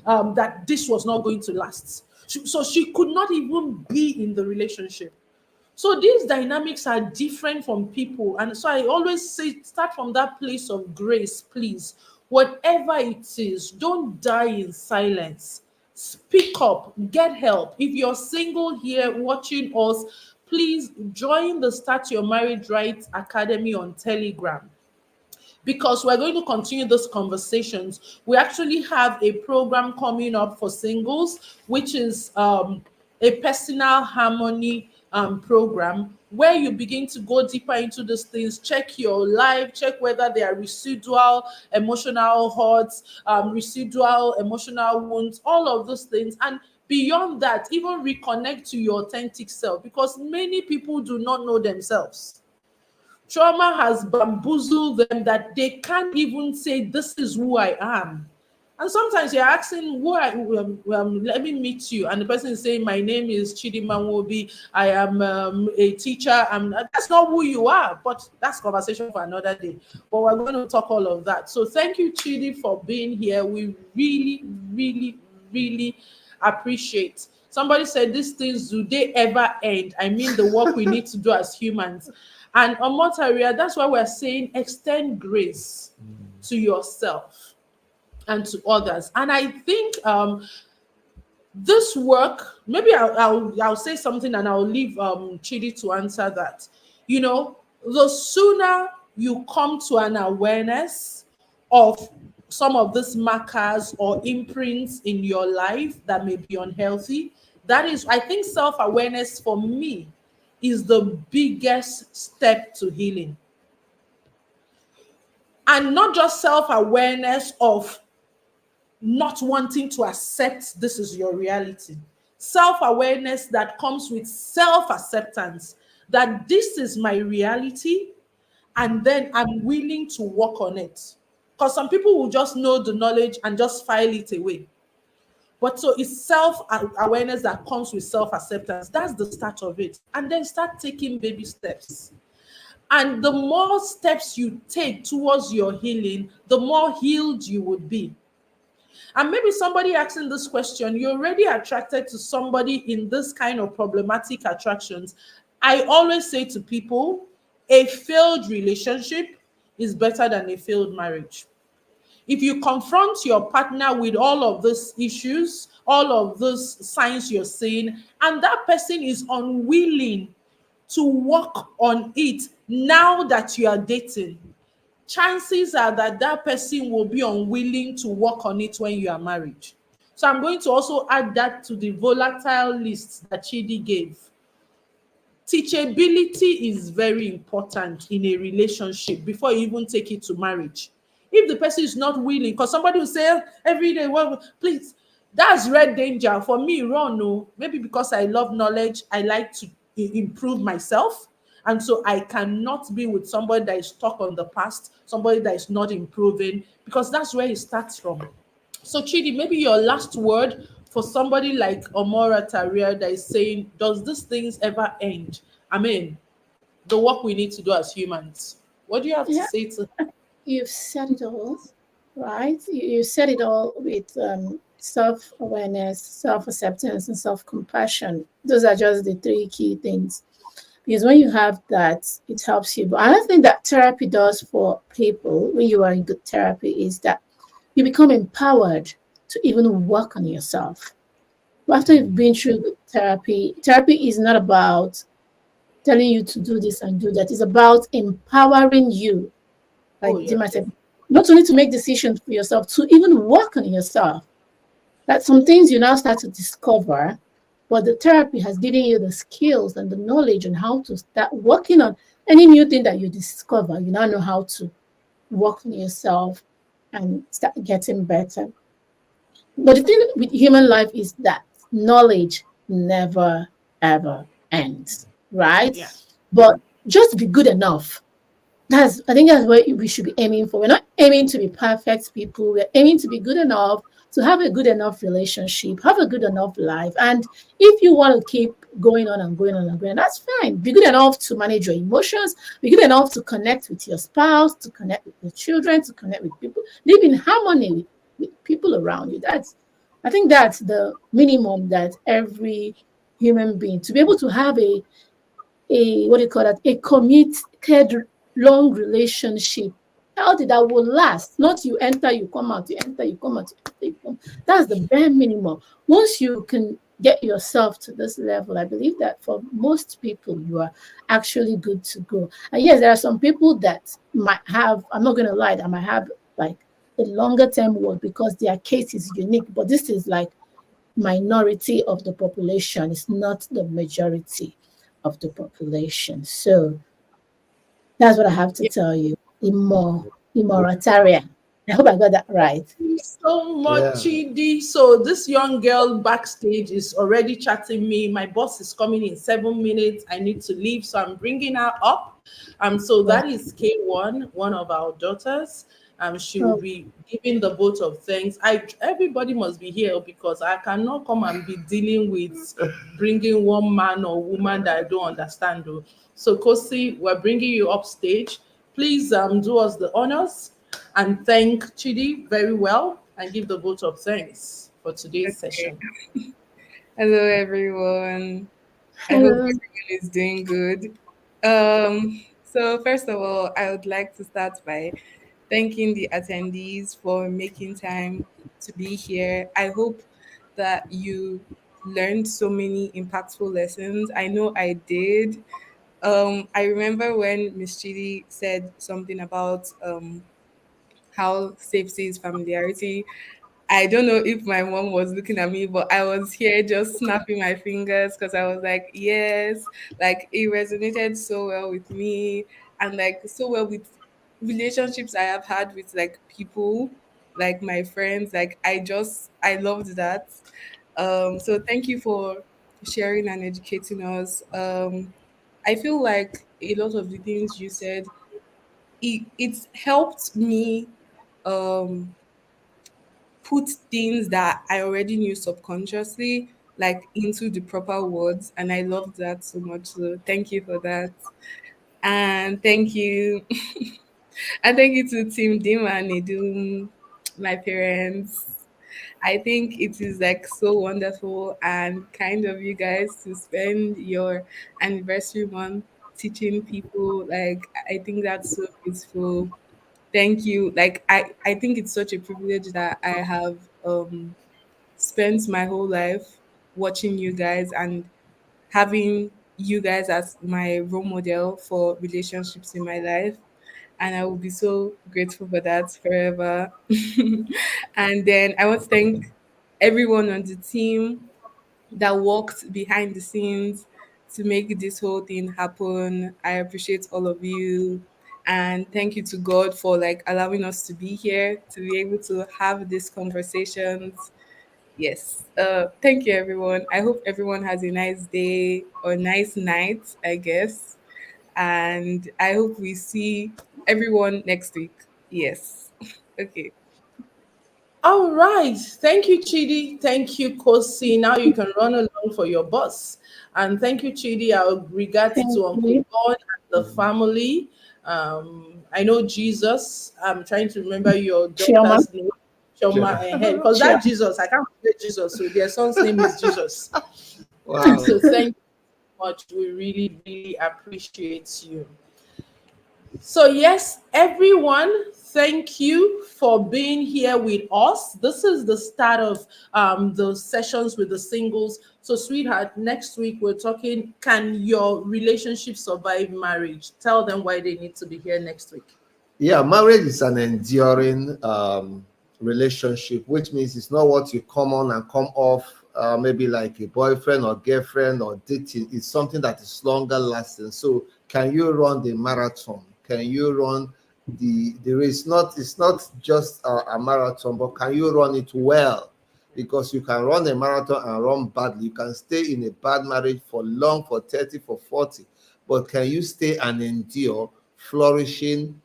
that this was not going to last. So she could not even be in the relationship. So these dynamics are different from people. And so I always say, start from that place of grace, please. Whatever it is, don't die in silence. Speak up, get help. If you're single here watching us, please join the Start Your Marriage Right Academy on Telegram, because we're going to continue those conversations. We actually have a program coming up for singles, which is a personal harmony program, where you begin to go deeper into these things, check your life, check whether there are residual emotional hurts, residual emotional wounds, all of those things. And beyond that, even reconnect to your authentic self, because many people do not know themselves. Trauma has bamboozled them that they can't even say, this is who I am. And sometimes you're asking, let me meet you. And the person is saying, my name is Chidima Nwobi. I am a teacher. That's not who you are, but that's conversation for another day. But we're going to talk all of that. So thank you, Chidi, for being here. We really, really, really appreciate. Somebody said, these things, do they ever end? I mean, the work we need to do as humans. And on Montaria, that's why we're saying extend grace to yourself and to others. And I think this work, maybe I'll say something and I'll leave Chidi to answer that. The sooner you come to an awareness of some of these markers or imprints in your life that may be unhealthy, that is, I think self-awareness for me is the biggest step to healing. And not just self-awareness of not wanting to accept this is your reality. Self-awareness that comes with self-acceptance that this is my reality, and then I'm willing to work on it. Because some people will just know the knowledge and just file it away. But so it's self-awareness that comes with self-acceptance. That's the start of it. And then start taking baby steps. And the more steps you take towards your healing, the more healed you would be. And maybe somebody asking this question, you're already attracted to somebody in this kind of problematic attractions. I always say to people, a failed relationship is better than a failed marriage. If you confront your partner with all of these issues, all of those signs you're seeing, and that person is unwilling to work on it now that you are dating, chances are that that person will be unwilling to work on it when you are married. So I'm going to also add that to the volatile list that Chidi gave. Teachability is very important in a relationship before you even take it to marriage. If the person is not willing, because somebody will say every day, well, please, that's red danger. For me, run, no. Maybe because I love knowledge, I like to improve myself. And so I cannot be with somebody that is stuck on the past, somebody that is not improving, because that's where it starts from. So Chidi, maybe your last word for somebody like Omora Taria that is saying, does these things ever end? I mean, the work we need to do as humans. What do you have to say to? You've said it all, right? You said it all with self-awareness, self-acceptance, and self-compassion. Those are just the three key things. Because when you have that, it helps you. But another thing that therapy does for people when you are in good therapy is that you become empowered to even work on yourself. After you've been through good therapy, therapy is not about telling you to do this and do that. It's about empowering you, like Dima said, not only to make decisions for yourself, to even work on yourself. That some things you now start to discover, but the therapy has given you the skills and the knowledge on how to start working on any new thing that you discover. You now know how to work on yourself and start getting better. But the thing with human life is that knowledge never, ever ends, right? Yeah. But just be good enough. I think that's what we should be aiming for. We're not aiming to be perfect people. We're aiming to be good enough to have a good enough relationship, have a good enough life. And if you want to keep going on and going on and going, that's fine. Be good enough to manage your emotions, be good enough to connect with your spouse, to connect with your children, to connect with people, live in harmony with people around you. I think that's the minimum that every human being to be able to have a what do you call that, a committed long relationship, healthy, that will last. Not you enter, you come out, you enter, you come out, you enter, you come. That's the bare minimum. Once you can get yourself to this level, I believe that for most people you are actually good to go. And yes, there are some people that might have, I'm not gonna lie, that might have like a longer term work because their case is unique, but this is like minority of the population. It's not the majority of the population. So that's what I have to tell you. Immortarian. I hope I got that right. You so much, Yeah. Chidi. So this young girl backstage is already chatting me. My boss is coming in 7 minutes. I need to leave, so I'm bringing her up. So Well, that is K1, one of our daughters. She will oh, be giving the vote of thanks. Everybody must be here because I cannot come and be dealing with bringing one man or woman that I don't understand. Though. So Kosi, we're bringing you up stage. Please do us the honors and thank Chidi very well and give the vote of thanks for today's Okay. session. Hello, everyone. I hope hello. everyone is doing good. So first of all, I would like to start by thanking the attendees for making time to be here. I hope that you learned so many impactful lessons. I know I did. I remember when Miss Chidi said something about how safety is familiarity. I don't know if my mom was looking at me, but I was here just snapping my fingers because I was like, yes, like it resonated so well with me and like so well with relationships I have had with like people, like my friends. Like I loved that. So thank you for sharing and educating us. I feel like a lot of the things you said, it's helped me um put things that I already knew subconsciously like into the proper words, and I loved that so much. So thank you for that. And thank you. And thank you to Team DinmaNedum, my parents. I think it is like so wonderful and kind of you guys to spend your anniversary month teaching people. Like I think that's so beautiful. Thank you. Like I think it's such a privilege that I have spent my whole life watching you guys and having you guys as my role model for relationships in my life. And I will be so grateful for that forever. And then I want to thank everyone on the team that worked behind the scenes to make this whole thing happen. I appreciate all of you. And thank you to God for like allowing us to be here to be able to have these conversations. Yes. Thank you, everyone. I hope everyone has a nice day or nice night, I guess. And I hope we see everyone next week. Yes. Okay. All right. Thank you, Chidi. Thank you, Kosi. Now you can run along for your bus. And thank you, Chidi. Our regards Thank to Uncle you. John and the family. I know Jesus. I'm trying to remember your Chioma. daughter's name. Choma, because that Chioma. Jesus, I can't forget Jesus. So their son's name is Jesus. Wow. So thank you so much. We really, really appreciate you. So, yes, everyone, thank you for being here with us. This is the start of the sessions with the singles. So, sweetheart, next week we're talking, can your relationship survive marriage? Tell them why they need to be here next week. Yeah, marriage is an enduring relationship, which means it's not what you come on and come off, maybe like a boyfriend or girlfriend or dating. It's something that is longer lasting. So, can you run the marathon? Can you run the race? Not It's not just a marathon, but can you run it well? Because you can run a marathon and run badly. You can stay in a bad marriage for long, for 30, for 40. But can you stay and endure, flourishing,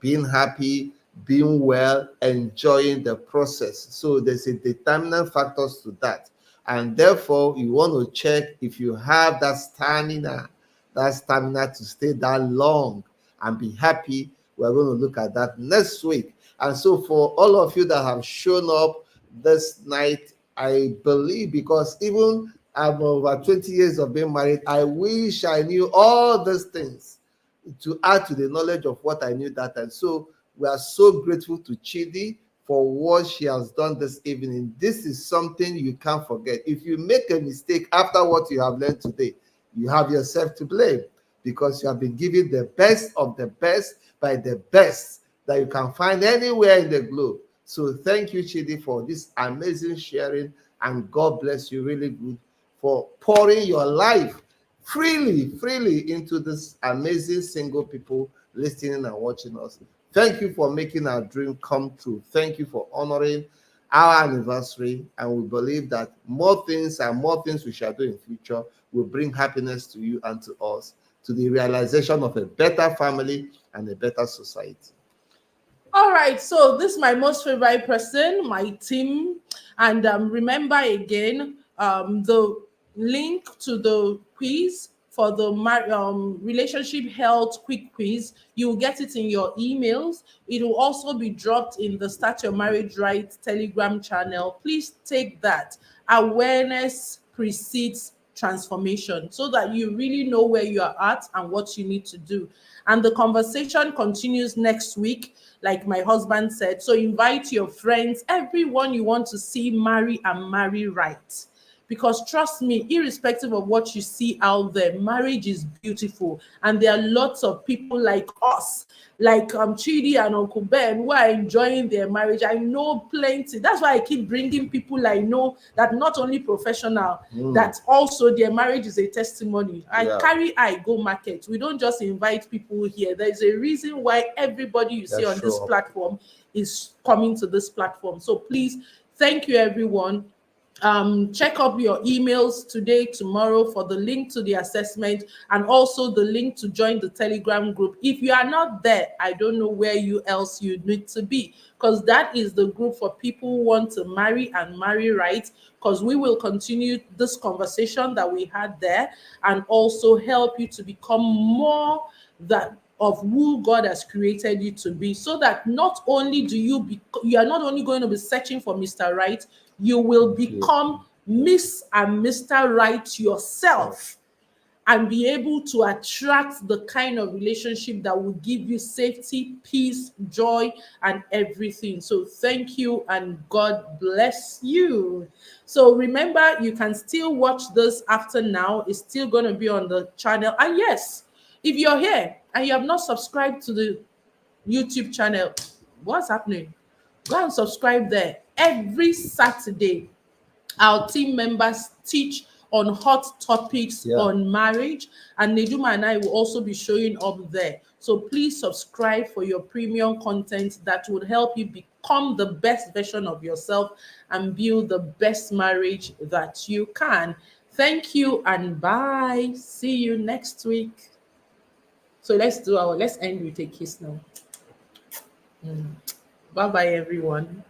being happy, being well, enjoying the process. So there's a determinant factors to that. And therefore, you want to check if you have that stamina to stay that long and be happy. We're going to look at that next week. And so for all of you that have shown up this night, I believe, because even I'm over 20 years of being married, I wish I knew all these things to add to the knowledge of what I knew that time. So we are so grateful to Chidi for what she has done this evening. This is something you can't forget. If you make a mistake after what you have learned today, you have yourself to blame, because you have been given the best of the best by the best that you can find anywhere in the globe. So thank you, Chidi, for this amazing sharing, and God bless you really good for pouring your life freely into this amazing single people listening and watching us. Thank you for making our dream come true. Thank you for honoring our anniversary, and we believe that more things we shall do in future will bring happiness to you and to us, to the realization of a better family and a better society. All right, so this is my most favorite person, my team. And remember again, the link to the quiz for the relationship health quick quiz, you'll get it in your emails. It will also be dropped in the Start Your Marriage Right Telegram channel. Please take that. Awareness precedes transformation, so that you really know where you are at and what you need to do. And the conversation continues next week, like my husband said. So invite your friends, everyone you want to see marry and marry right. Because trust me, irrespective of what you see out there, marriage is beautiful. And there are lots of people like us, like Chidi and Uncle Ben, who are enjoying their marriage. I know plenty. That's why I keep bringing people I know that not only professional, that also their marriage is a testimony. I carry I go market. We don't just invite people here. There's a reason why everybody you see on this platform is coming to this platform. So please, thank you, everyone. Check up your emails today, tomorrow, for the link to the assessment, and also the link to join the Telegram group. If you are not there, I don't know where else you need to be, because that is the group for people who want to marry and marry right, because we will continue this conversation that we had there, and also help you to become more that of who God has created you to be, so that not only do you are not only going to be searching for Mr. Right, you will become Miss and Mr. Right yourself, and be able to attract the kind of relationship that will give you safety, peace, joy, and everything. So thank you, and God bless you. So remember, you can still watch this after now. It's still going to be on the channel. And yes, if you're here and you have not subscribed to the YouTube channel, what's happening? Go and subscribe there. Every Saturday, our team members teach on hot topics on marriage, and Nedum and I will also be showing up there. So please subscribe for your premium content that would help you become the best version of yourself and build the best marriage that you can. Thank you and bye. See you next week. So let's end with a kiss now. Bye bye, everyone.